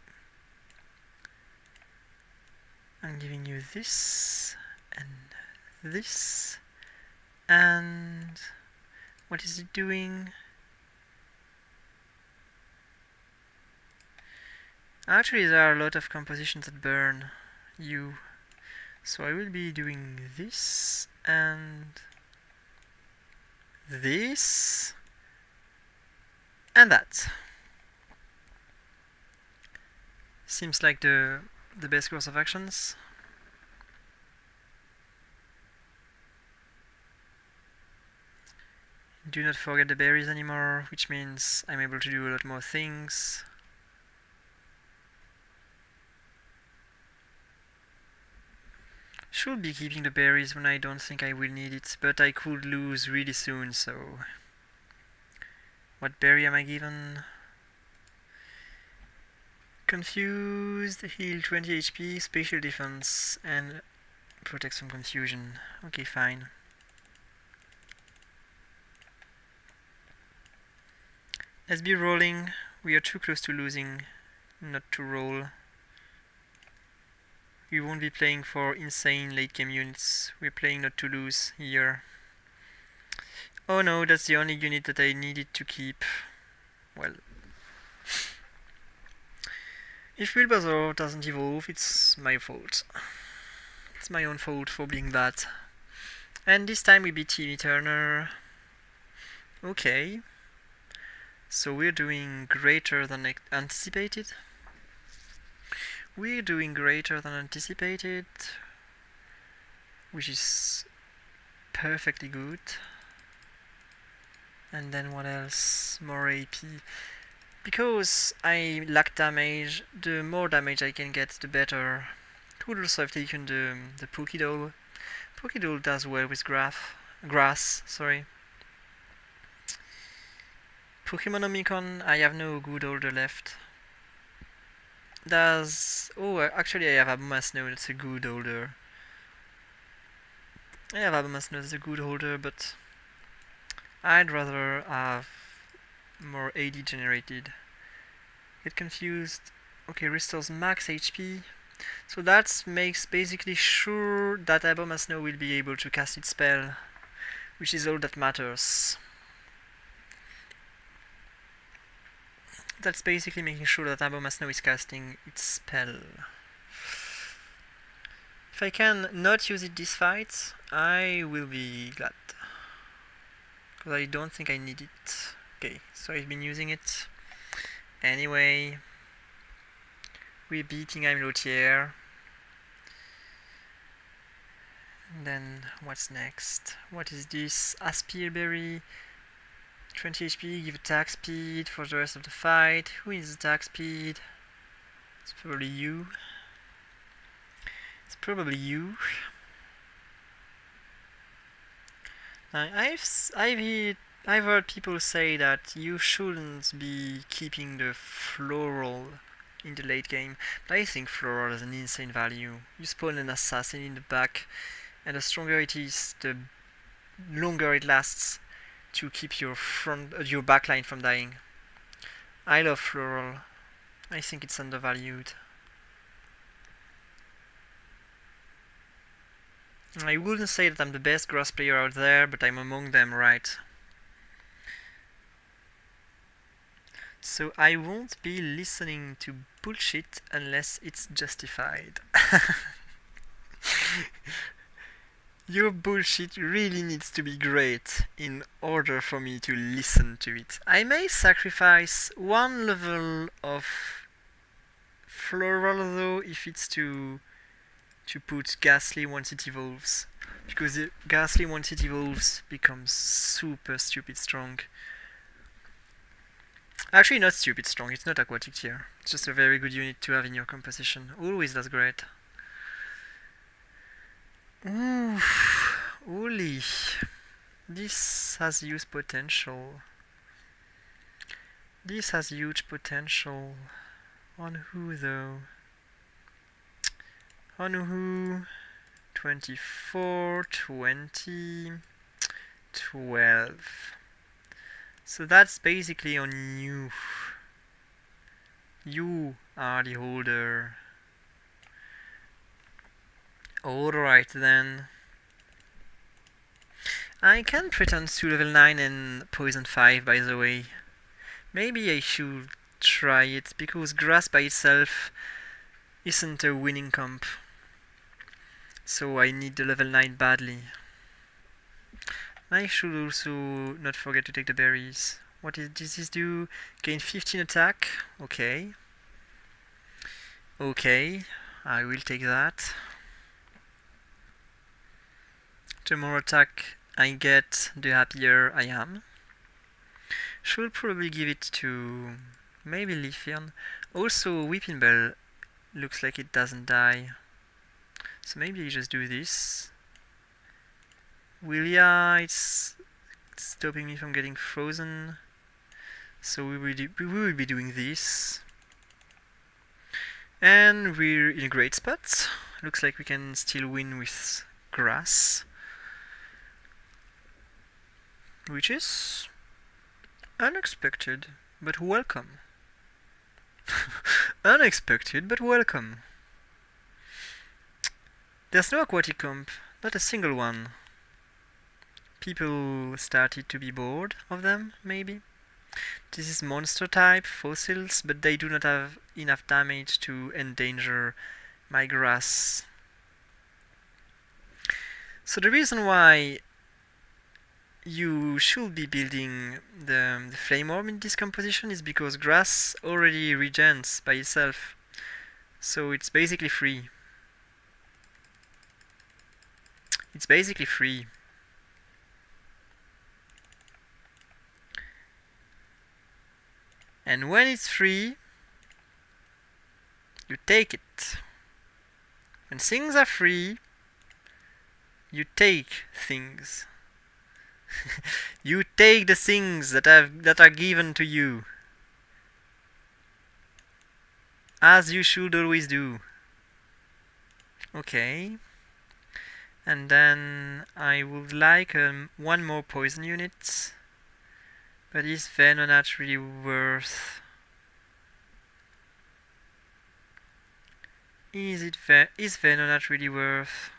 A: I'm giving you this and this. And what is it doing? Actually, there are a lot of compositions that burn you. So I will be doing this and this and that. Seems like the best course of actions. Do not forget the berries anymore, which means I'm able to do a lot more things. Should be keeping the berries when I don't think I will need it, but I could lose really soon, so... What berry am I given? Confused, heal 20 HP, special defense, and protects from confusion. Okay, fine. Let's be rolling. We are too close to losing not to roll. We won't be playing for insane late game units. We're playing not to lose here. Oh no, that's the only unit that I needed to keep. Well. If Wilbazor doesn't evolve, it's my fault. It's my own fault for being bad. And this time we beat TV Turner. Okay. So we're doing greater than anticipated. We're doing greater than anticipated, which is perfectly good. And then what else? More AP. Because I lack damage, the more damage I can get, the better. Could also have taken the Pokédoll. Pokédoll does well with grass. Sorry. Pokémonomicon, I have no good holder left. Actually I have Abomasnow, that's a good holder. I have Abomasnow, that's a good holder, but I'd rather have more AD generated. Get confused. Okay, restores max HP. So that makes basically sure that Abomasnow will be able to cast its spell, which is all that matters. That's basically making sure that Abomasnow is casting its spell. If I can not use it this fight, I will be glad. Because I don't think I need it. Okay, so I've been using it. Anyway, we're beating I'm Lothier. And then what's next? What is this? Aspirberry. 20 HP, give attack speed for the rest of the fight. Who needs attack speed? It's probably you. It's probably you. I've heard people say that you shouldn't be keeping the floral in the late game, but I think floral has an insane value. You spawn an assassin in the back, and the stronger it is, the longer it lasts to keep your backline from dying. I love floral. I think it's undervalued. I wouldn't say that I'm the best grass player out there, but I'm among them, right? So I won't be listening to bullshit unless it's justified. Your bullshit really needs to be great in order for me to listen to it. I may sacrifice one level of floral though if it's to put Ghastly once it evolves. Because the Ghastly once it evolves becomes super stupid strong. Actually, not stupid strong. It's not aquatic tier. It's just a very good unit to have in your composition. Always does great. Ooh, holy. This has huge potential. This has huge potential. On who though? On who? 24, 20, 12. So that's basically on you. You are the holder. Alright then. I can pretend to level 9 and poison 5, by the way. Maybe I should try it, because grass by itself isn't a winning comp. So I need the level 9 badly. I should also not forget to take the berries. What does this do? Gain 15 attack. Okay. Okay, I will take that. The more attack I get, the happier I am. Should probably give it to maybe Leafion. Also, Weeping Bell looks like it doesn't die. So maybe I just do this. Willia, it's stopping me from getting frozen. So we will be doing this. And we're in a great spot. Looks like we can still win with grass. Which is unexpected, but welcome. Unexpected, but welcome. There's no aquatic comp, not a single one. People started to be bored of them, maybe. This is monster type, fossils, but they do not have enough damage to endanger my grass. So the reason why you should be building the flame orb in this composition is because grass already regens by itself. So it's basically free. It's basically free. And when it's free, you take it. When things are free, you take things. You take the things that are given to you. As you should always do. Okay. And then I would like one more poison unit. But is Venonat really worth? Is Venonat really worth?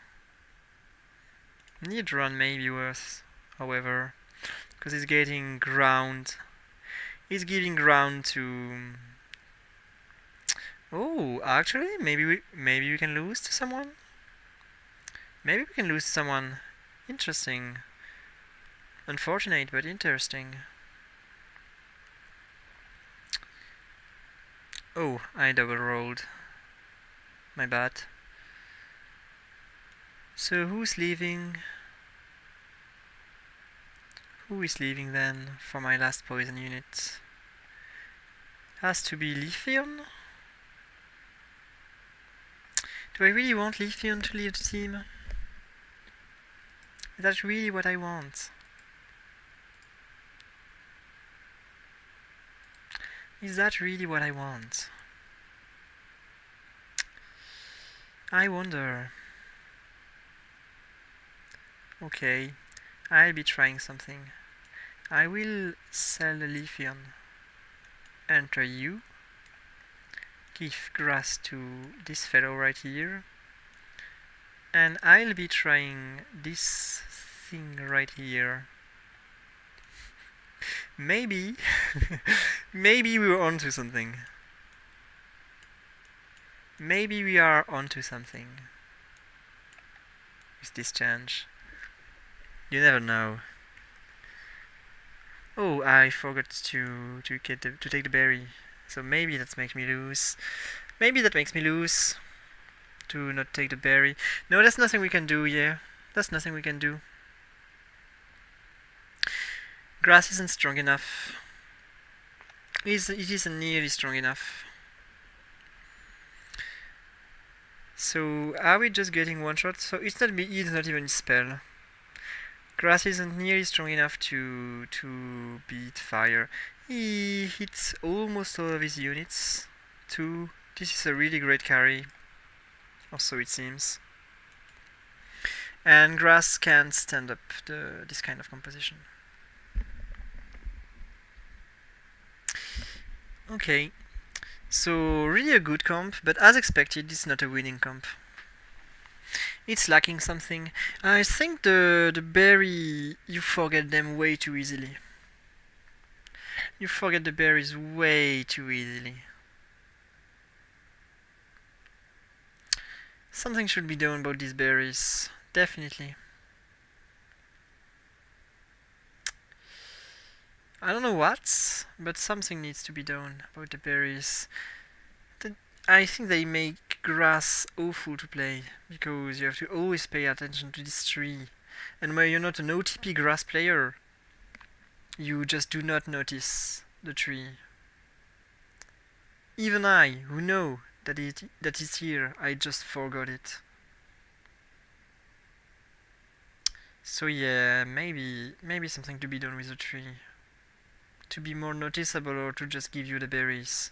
A: Nidron may be worth, however, because it's getting ground. It's giving ground to. Oh, actually, maybe we can lose to someone. Maybe we can lose to someone. Interesting. Unfortunate, but interesting. Oh, I double rolled. My bad. So who's leaving? Who is leaving then for my last poison unit? Has to be Leafion? Do I really want Leafion to leave the team? Is that really what I want? Is that really what I want? I wonder. Okay, I'll be trying something. I will sell the Leafion. Enter you. Give grass to this fellow right here. And I'll be trying this thing right here. Maybe, maybe we're onto something. Maybe we are onto something with this change. You never know. Oh, I forgot to take the berry. So maybe that makes me lose. Maybe that makes me lose to not take the berry. No, that's nothing we can do. Yeah, that's nothing we can do. Grass isn't strong enough. It isn't nearly strong enough. So are we just getting one shot? So it's not even a spell. Grass isn't nearly strong enough to beat fire. He hits almost all of his units too. This is a really great carry, or so it seems. And grass can't stand up this kind of composition. Okay, so really a good comp, but as expected, it's not a winning comp. It's lacking something. I think the berry, you forget them way too easily. You forget the berries way too easily. Something should be done about these berries, definitely. I don't know what, but something needs to be done about the berries. I think they make grass awful to play, because you have to always pay attention to this tree. And when you're not an OTP grass player, you just do not notice the tree. Even I, who know that it's here, I just forgot it. So yeah, maybe something to be done with the tree. To be more noticeable or to just give you the berries.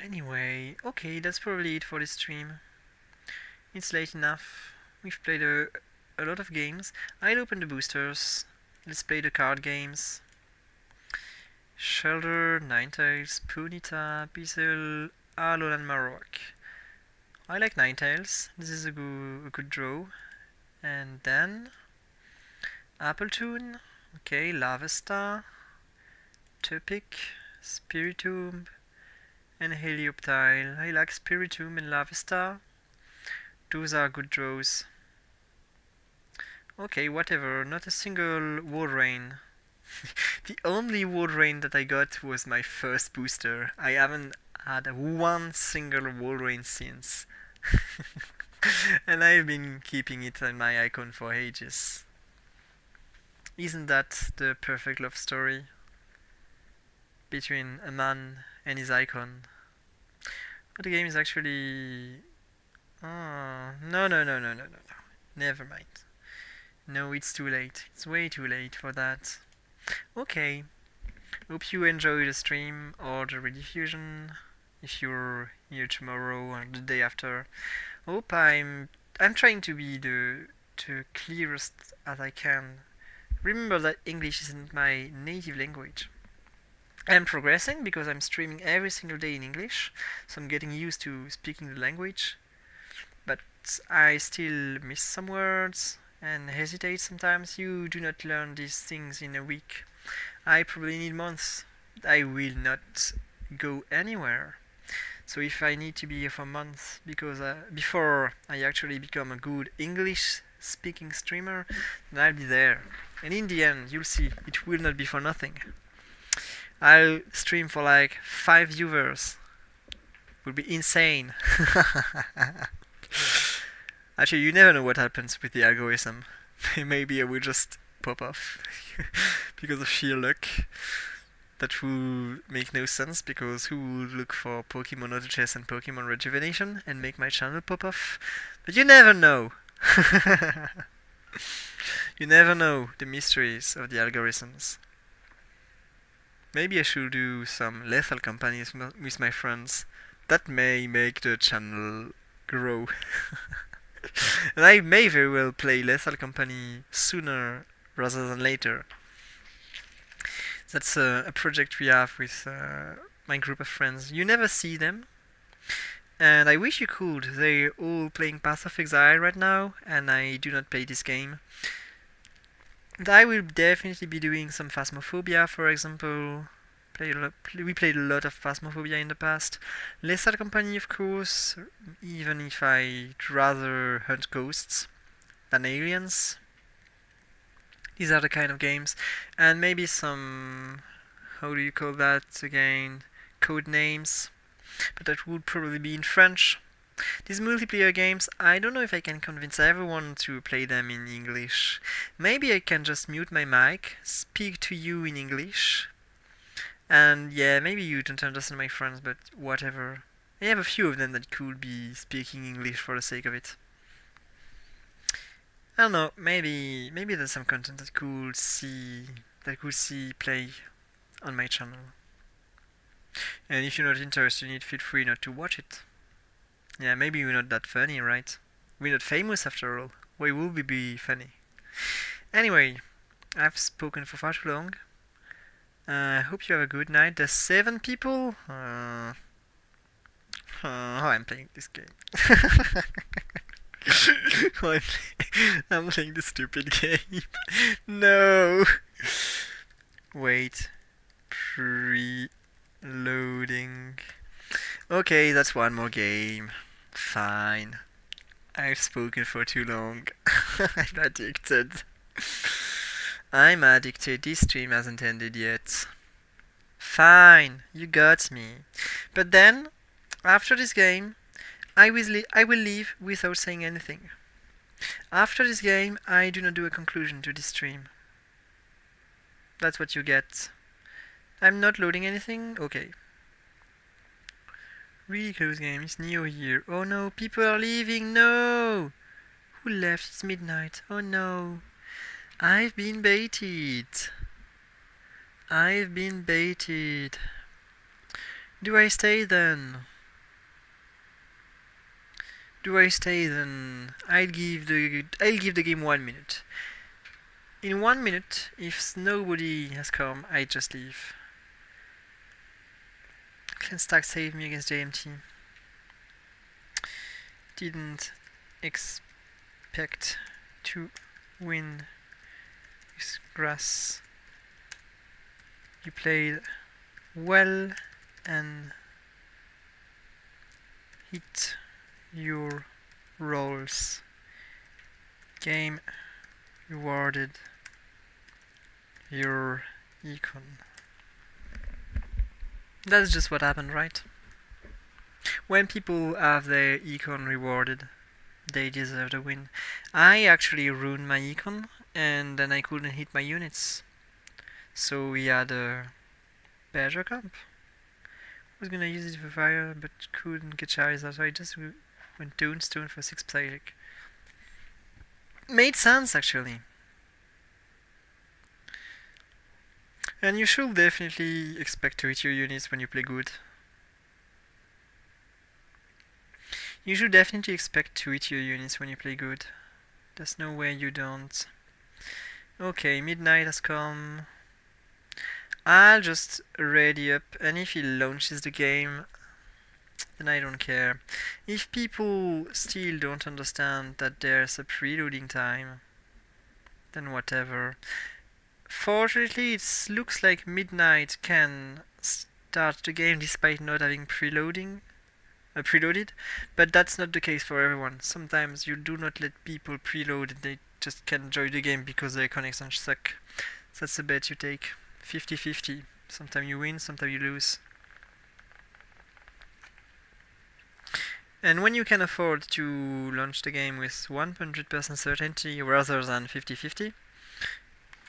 A: Anyway, okay, that's probably it for this stream. It's late enough. We've played a lot of games. I'll open the boosters. Let's play the card games. Shelter, Ninetales, Punita, Bizzle, Alolan Marowak. I like Ninetales. This is a good draw. And then Appletoon, okay, Lavastar, Turpic, Spiritomb, and Helioptile. I like Spiritomb and Lavastar. Those are good draws. Okay, whatever, not a single Walrein. The only Walrein that I got was my first booster. I haven't had one single Walrein since. And I've been keeping it on my icon for ages. Isn't that the perfect love story between a man and his icon? But the game is actually... Oh, no. Never mind. No, it's too late. It's way too late for that. Okay. Hope you enjoy the stream or the rediffusion if you're here tomorrow or the day after. Hope I'm trying to be the clearest as I can. Remember that English isn't my native language. I'm progressing because I'm streaming every single day in English, so I'm getting used to speaking the language. But I still miss some words and hesitate sometimes. You do not learn these things in a week. I probably need months. I will not go anywhere. So if I need to be here for months because before I actually become a good English speaking streamer, then I'll be there. And in the end, you'll see, it will not be for nothing. I'll stream for like 5 viewers. Would be insane. Actually, you never know what happens with the algorithm. Maybe I will just pop off because of sheer luck. That will make no sense because who would look for Pokemon Auto Chess and Pokemon Rejuvenation and make my channel pop off? But you never know. You never know the mysteries of the algorithms. Maybe I should do some lethal companies with my friends. That may make the channel grow. And I may very well play Lethal Company sooner rather than later. That's a project we have with my group of friends. You never see them, and I wish you could. They're all playing Path of Exile right now, and I do not play this game. And I will definitely be doing some Phasmophobia, for example. We played a lot of Phasmophobia in the past. Lethal Company, of course, even if I'd rather hunt ghosts than aliens. These are the kind of games. And maybe some... how do you call that again? Code names. But that would probably be in French. These multiplayer games, I don't know if I can convince everyone to play them in English. Maybe I can just mute my mic, speak to you in English, and yeah, maybe you don't understand my friends, but whatever. I have a few of them that could be speaking English for the sake of it. I don't know, maybe there's some content that could see play on my channel. And if you're not interested in it, feel free not to watch it. Yeah, maybe we're not that funny, right? We're not famous after all. Why would we be funny? Anyway, I've spoken for far too long. I hope you have a good night. There's 7 people. I'm playing this game. I'm playing this stupid game. No. Wait. Preloading. Okay, that's one more game. Fine. I've spoken for too long. I'm addicted. I'm addicted. This stream hasn't ended yet. Fine, you got me. But then, after this game, I will leave without saying anything. After this game, I do not do a conclusion to this stream. That's what you get. I'm not loading anything? Okay. Really close game. It's Neo here. Oh no, people are leaving. No! Who left? It's midnight. Oh no. I've been baited. I've been baited. Do I stay then? I'll give the game 1 minute. In 1 minute, if nobody has come, I just leave. Clean stack saved me against JMT. Didn't expect to win this grass. You played well and hit your roles. Game rewarded your econ. That's just what happened, right? When people have their econ rewarded, they deserve the win. I actually ruined my econ, and then I couldn't hit my units. So we had a better comp. Was gonna use it for fire, but couldn't get Charizard, so I just went Tombstone for 6 Psychic. Made sense, actually. And you should definitely expect to hit your units when you play good. You should definitely expect to hit your units when you play good. There's no way you don't. Okay, midnight has come. I'll just ready up, and if he launches the game, then I don't care. If people still don't understand that there's a preloading time, then whatever. Fortunately, it looks like Midnight can start the game despite not having preloaded, but that's not the case for everyone. Sometimes you do not let people preload and they just can't enjoy the game because their connections suck. That's a bet you take. 50-50. Sometimes you win, sometimes you lose. And when you can afford to launch the game with 100% certainty rather than 50-50,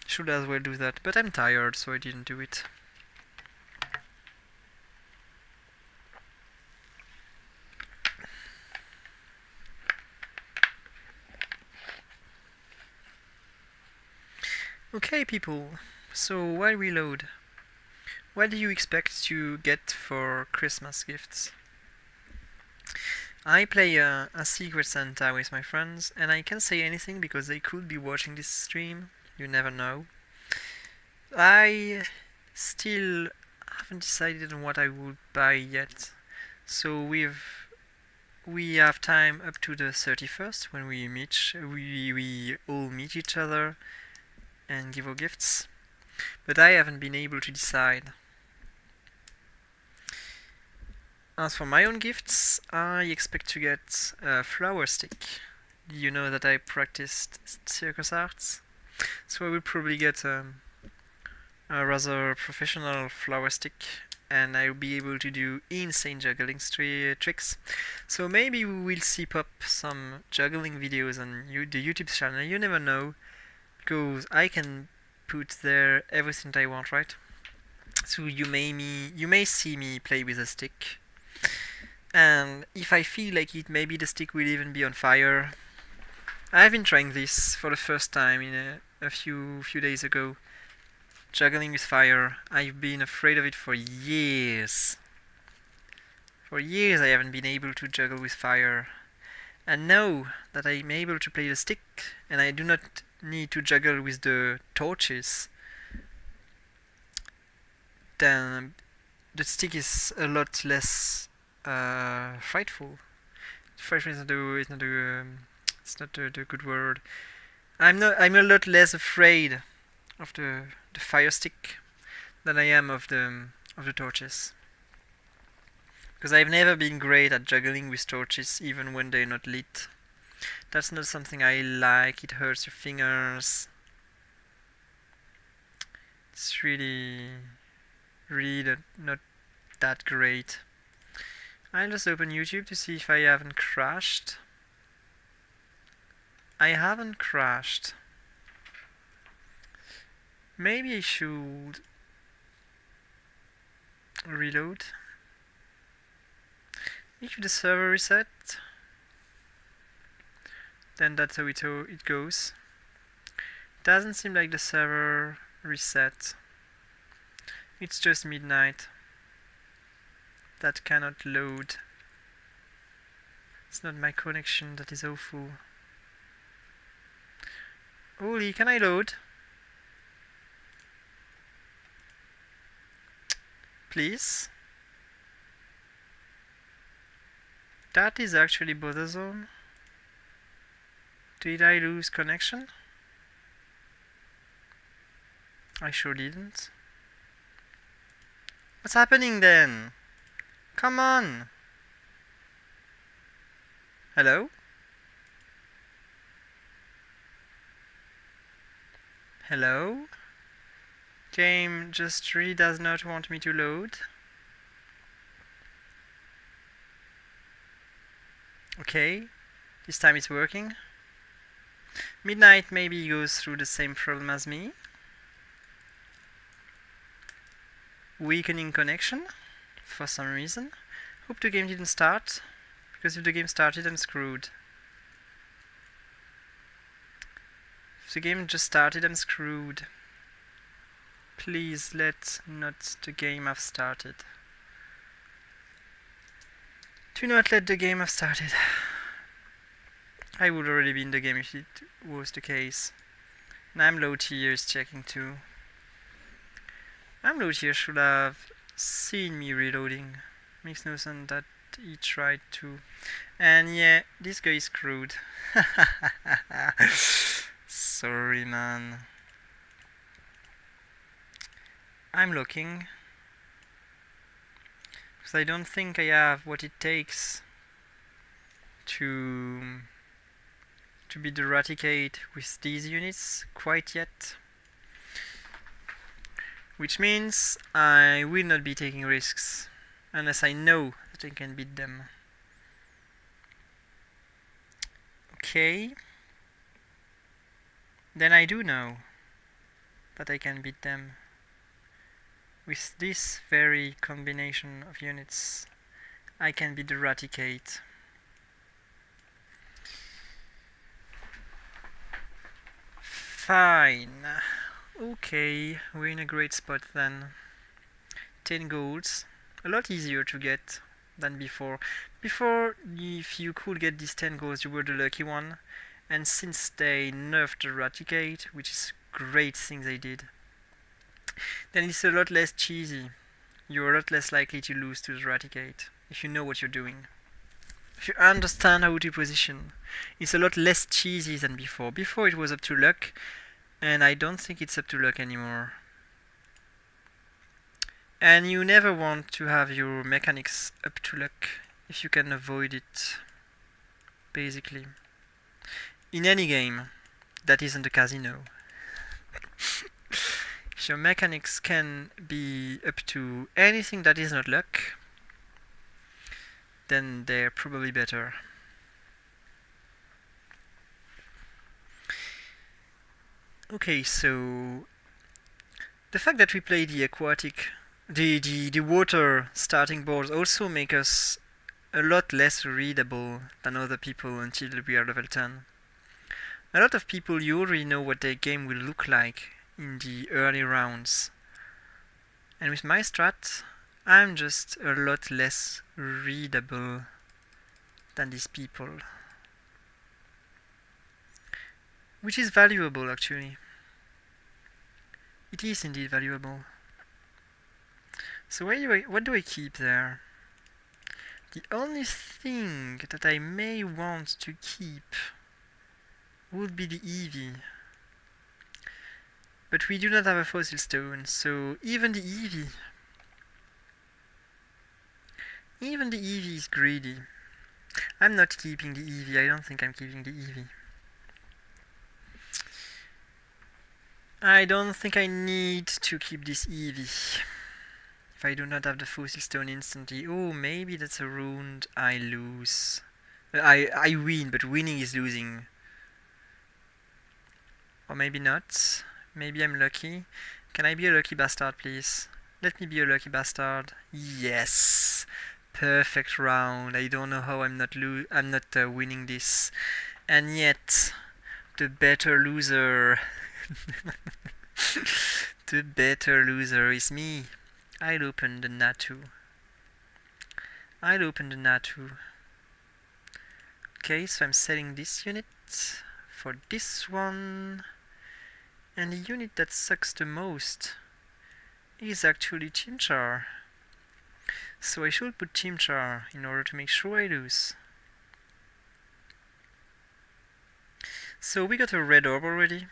A: should as well do that, but I'm tired, so I didn't do it. Okay, people, so while we load, what do you expect to get for Christmas gifts? I play a Secret Santa with my friends, and I can't say anything because they could be watching this stream. You never know. I still haven't decided on what I would buy yet. So we have time up to the 31st when we all meet each other and give our gifts. But I haven't been able to decide. As for my own gifts, I expect to get a flower stick. You know that I practiced circus arts, so I will probably get a rather professional flower stick and I'll be able to do insane juggling tricks. So maybe we will see pop some juggling videos on the YouTube channel. You never know, because I can put there everything I want, right? So you may see me play with a stick, and if I feel like it, maybe the stick will even be on fire. I've been trying this for the first time in a few days ago. Juggling with fire. I've been afraid of it for years. For years I haven't been able to juggle with fire. And now that I'm able to play the stick, and I do not need to juggle with the torches, then the stick is a lot less frightful. Frightful is not the good word. I'm a lot less afraid of the fire stick than I am of the torches. Because I've never been great at juggling with torches even when they're not lit. That's not something I like, it hurts your fingers. It's really not that great. I'll just open YouTube to see if I haven't crashed. I haven't crashed. Maybe I should reload. If the server reset, then that's how it goes. Doesn't seem like the server reset. It's just midnight. That cannot load. It's not my connection that is awful. Holy, can I load? Please? That is actually bothersome. Did I lose connection? I sure didn't. What's happening then? Come on! Hello? Hello? Game just really does not want me to load. Okay, this time it's working. Midnight maybe goes through the same problem as me. Weakening connection for some reason. Hope the game didn't start, because if the game started I'm screwed. If the game just started I'm screwed. Please let not the game have started. Do not let the game have started. I would already be in the game if it was the case. And I'm low tier is checking too. I'm low tier should have seen me reloading. Makes no sense that he tried to. And yeah, this guy is screwed. Sorry, man. I'm looking. Because I don't think I have what it takes to beat the Raticate with these units quite yet. Which means I will not be taking risks unless I know that I can beat them. Okay. Then I do know that I can beat them. With this very combination of units, I can beat the Raticate. Fine. Okay, we're in a great spot then. 10 golds. A lot easier to get than before. Before, if you could get these 10 golds, you were the lucky one. And since they nerfed the Raticate, which is a great thing they did, then it's a lot less cheesy. You're a lot less likely to lose to the Raticate if you know what you're doing. If you understand how to position, it's a lot less cheesy than before. Before it was up to luck, and I don't think it's up to luck anymore. And you never want to have your mechanics up to luck if you can avoid it, basically. In any game that isn't a casino. If if your mechanics can be up to anything that is not luck, then they're probably better. Okay, so the fact that we play the aquatic, the water starting boards also make us a lot less readable than other people until we are level 10. A lot of people, you already know what their game will look like in the early rounds. And with my strat, I'm just a lot less readable than these people. Which is valuable, actually. It is indeed valuable. So what do I keep there? The only thing that I may want to keep would be the Eevee. But we do not have a fossil stone, so even the Eevee is greedy. I'm not keeping the Eevee, I don't think I'm keeping the Eevee. I don't think I need to keep this Eevee. If I do not have the fossil stone instantly, oh, maybe that's a round I lose. I win, but winning is losing. Or maybe not. Maybe I'm lucky. Can I be a lucky bastard, please? Let me be a lucky bastard. Yes! Perfect round. I don't know how I'm not winning this. And yet, the better loser. The better loser is me. I'll open the Natu. Okay, so I'm selling this unit for this one. And the unit that sucks the most is actually Chimchar. So I should put Chimchar in order to make sure I lose. So we got a red orb already.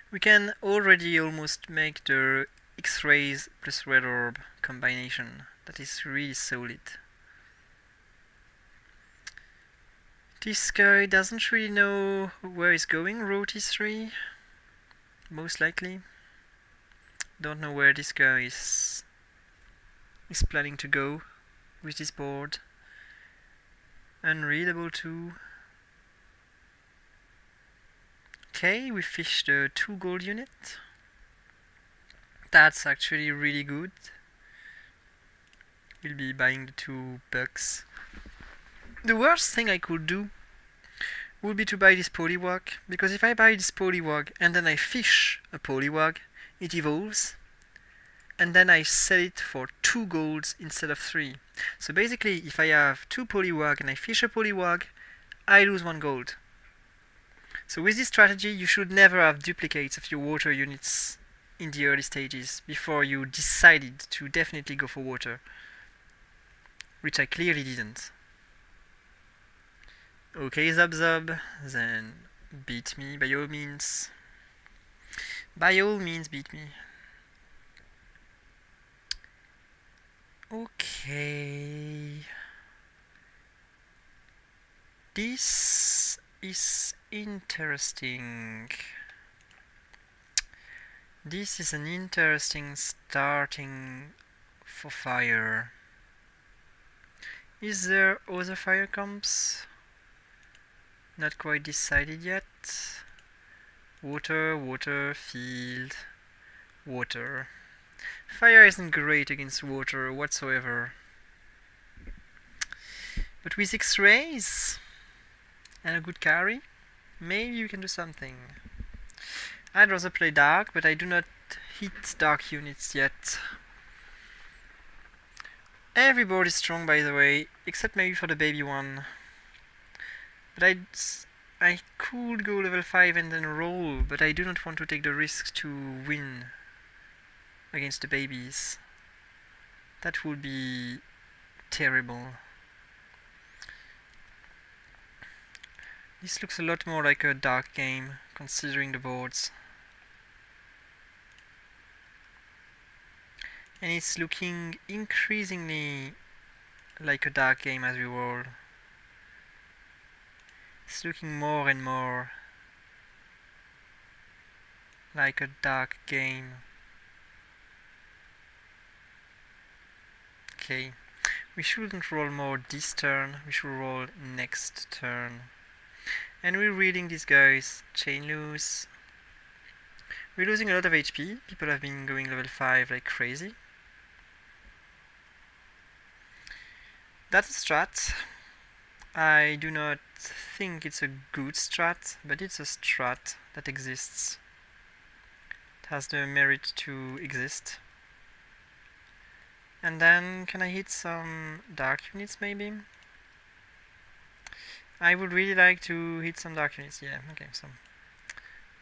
A: We can already almost make the X-rays plus red orb combination. That is really solid. This guy doesn't really know where he's going, row T3. Most likely. Don't know where this guy is planning to go with this board. Unreadable too. Okay, we fished a 2 gold unit. That's actually really good. We'll be buying the 2 bucks. The worst thing I could do would be to buy this Poliwag, because if I buy this Poliwag and then I fish a Poliwag, it evolves, and then I sell it for 2 golds instead of 3. So basically, if I have 2 Poliwag and I fish a Poliwag, I lose 1 gold. So with this strategy, you should never have duplicates of your water units in the early stages before you decided to definitely go for water, which I clearly didn't. Okay, Zub, then beat me by all means. By all means, beat me. Okay. This is interesting. This is an interesting starting for fire. Is there other fire comps? Not quite decided yet. Water, field, water. Fire isn't great against water whatsoever. But with X-rays and a good carry, maybe you can do something. I'd rather play dark, but I do not hit dark units yet. Every board is strong, by the way, except maybe for the baby one. But I could go level 5 and then roll, but I do not want to take the risk to win against the babies. That would be terrible. This looks a lot more like a dark game, considering the boards. And it's looking increasingly like a dark game as we roll. It's looking more and more like a dark game. Okay, we shouldn't roll more this turn, we should roll next turn. And we're reading these guys, chain loose. We're losing a lot of HP, people have been going level 5 like crazy. That's a strat. I do not think it's a good strat, but it's a strat that exists. It has the merit to exist. And then, can I hit some dark units maybe? I would really like to hit some dark units, yeah, okay, so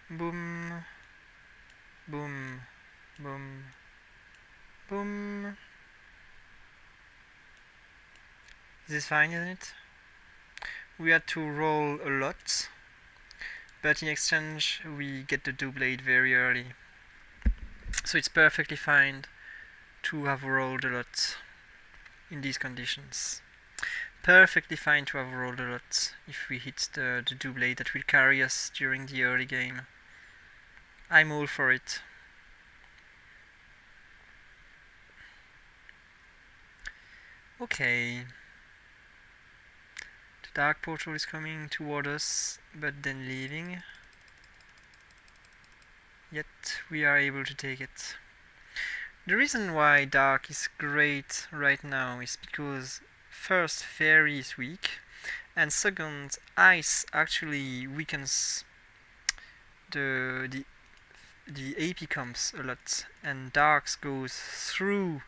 A: boom, boom, boom, boom. This is fine, isn't it? We had to roll a lot, but in exchange we get the doublade very early. So it's perfectly fine to have rolled a lot in these conditions. Perfectly fine to have rolled a lot if we hit the doublade that will carry us during the early game. I'm all for it. Okay. The dark portal is coming toward us, but then leaving. Yet we are able to take it. The reason why dark is great right now is because first, fairy is weak, and second, ice actually weakens the AP comps a lot, and darks goes through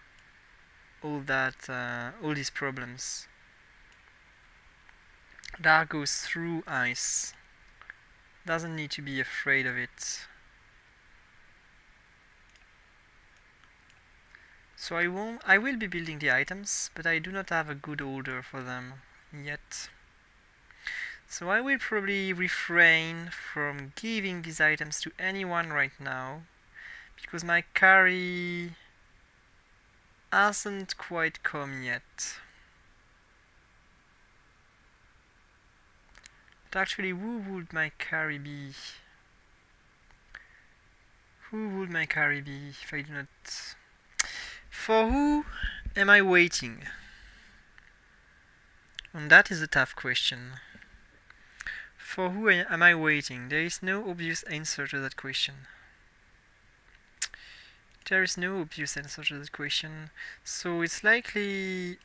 A: all these problems. Dark goes through ice. Doesn't need to be afraid of it. So I will be building the items, but I do not have a good order for them yet. So I will probably refrain from giving these items to anyone right now, because my carry hasn't quite come yet. But actually, who would my carry be? Who would my carry be if I do not... For who am I waiting? And that is a tough question. For who am I waiting? There is no obvious answer to that question. There is no obvious answer to that question. So it's likely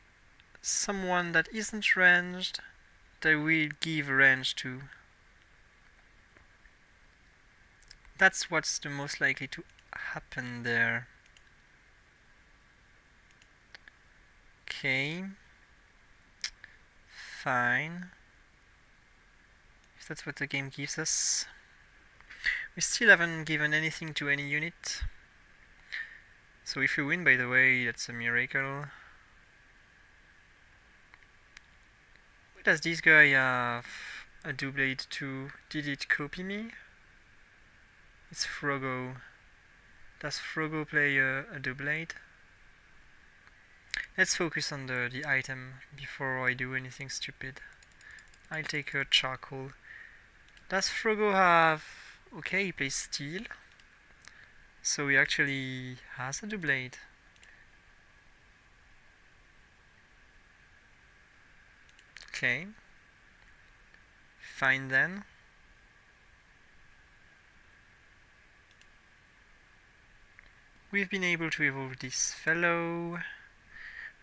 A: someone that isn't ranged that I will give a range to. That's what's the most likely to happen there. Okay. Fine. If that's what the game gives us. We still haven't given anything to any unit. So if we win, by the way, that's a miracle. What does this guy have? A doublade to? Did it copy me? It's Frogo. Does Frogo play a doublade? Let's focus on the item before I do anything stupid. I'll take a charcoal. Does Frogo have... Okay, he plays steel. So he actually has a doublade. Okay. Fine then. We've been able to evolve this fellow.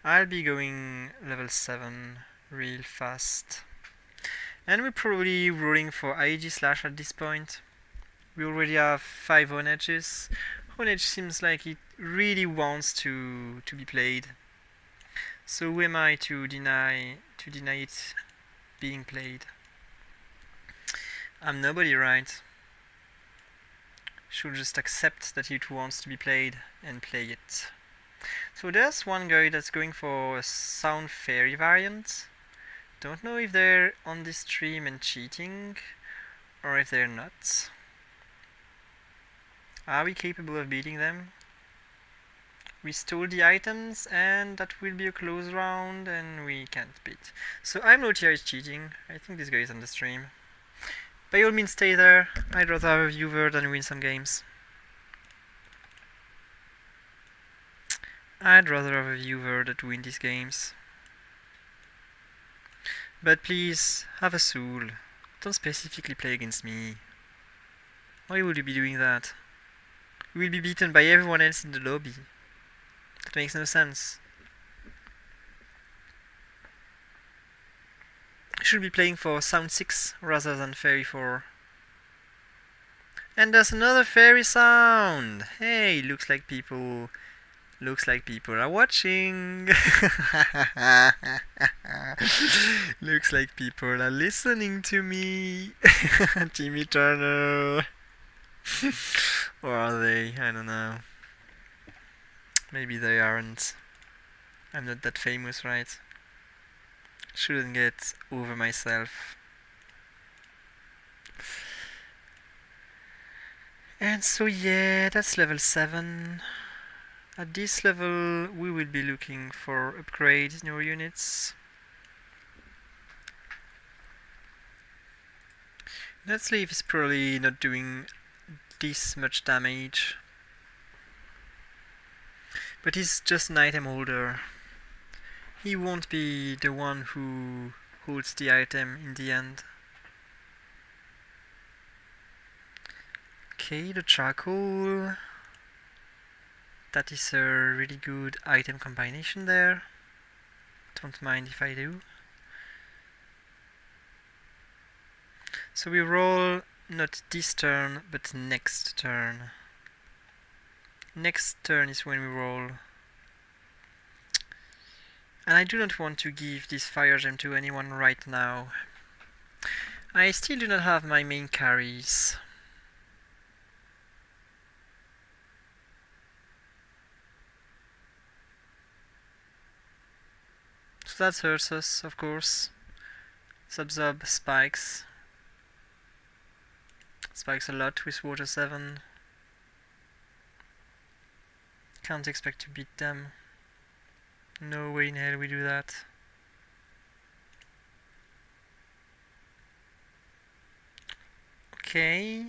A: I'll be going level 7 real fast. And we're probably rolling for IG slash at this point. We already have 5 on edges. On edge seems like it really wants to be played. So who am I to deny it being played? I'm nobody, right? Should just accept that it wants to be played and play it. So there's one guy that's going for a Sound Fairy variant. Don't know if they're on this stream and cheating, or if they're not. Are we capable of beating them? We stole the items, and that will be a close round, and we can't beat. So I'm not here is cheating. I think this guy is on the stream. By all means, stay there. I'd rather have a viewer than win some games. I'd rather have a viewer that win these games. But please, have a soul. Don't specifically play against me. Why would you be doing that? You will be beaten by everyone else in the lobby. That makes no sense. You should be playing for Sound 6 rather than Fairy 4. And there's another Fairy sound! Hey, looks like people are watching. Looks like people are listening to me. Timmy Turner. Or are they? I don't know. Maybe they aren't. I'm not that famous, right? Shouldn't get over myself. And so yeah, that's level 7. At this level we will be looking for upgrades, new units. That sleeve is probably not doing this much damage, but he's just an item holder. He won't be the one who holds the item in the end. Okay, the charcoal. That is a really good item combination there. Don't mind if I do. So we roll not this turn, but next turn. Next turn is when we roll. And I do not want to give this fire gem to anyone right now. I still do not have my main carries. So that hurts us, of course. Sub spikes. Spikes a lot with water 7. Can't expect to beat them. No way in hell we do that. Okay.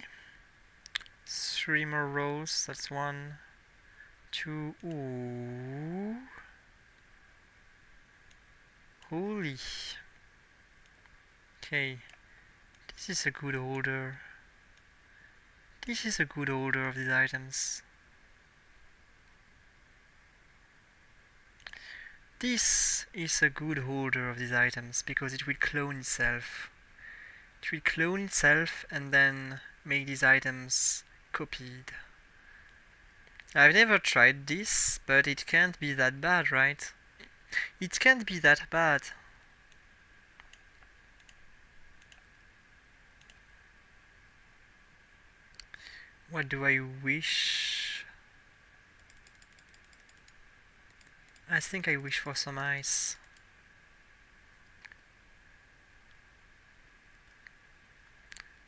A: 3 more rolls. That's 1, 2. Ooh. Holy. Okay. This is a good holder. This is a good holder of these items. This is a good holder of these items because it will clone itself. It will clone itself and then make these items copied. I've never tried this, but it can't be that bad, right? It can't be that bad. What do I wish? I think I wish for some ice.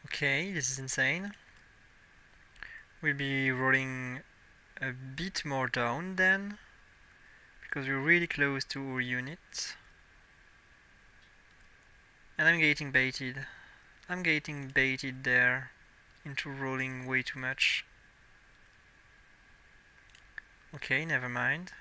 A: Okay, this is insane. We'll be rolling a bit more down then, because we're really close to our unit. And I'm getting baited. I'm getting baited there into rolling way too much. Okay, never mind.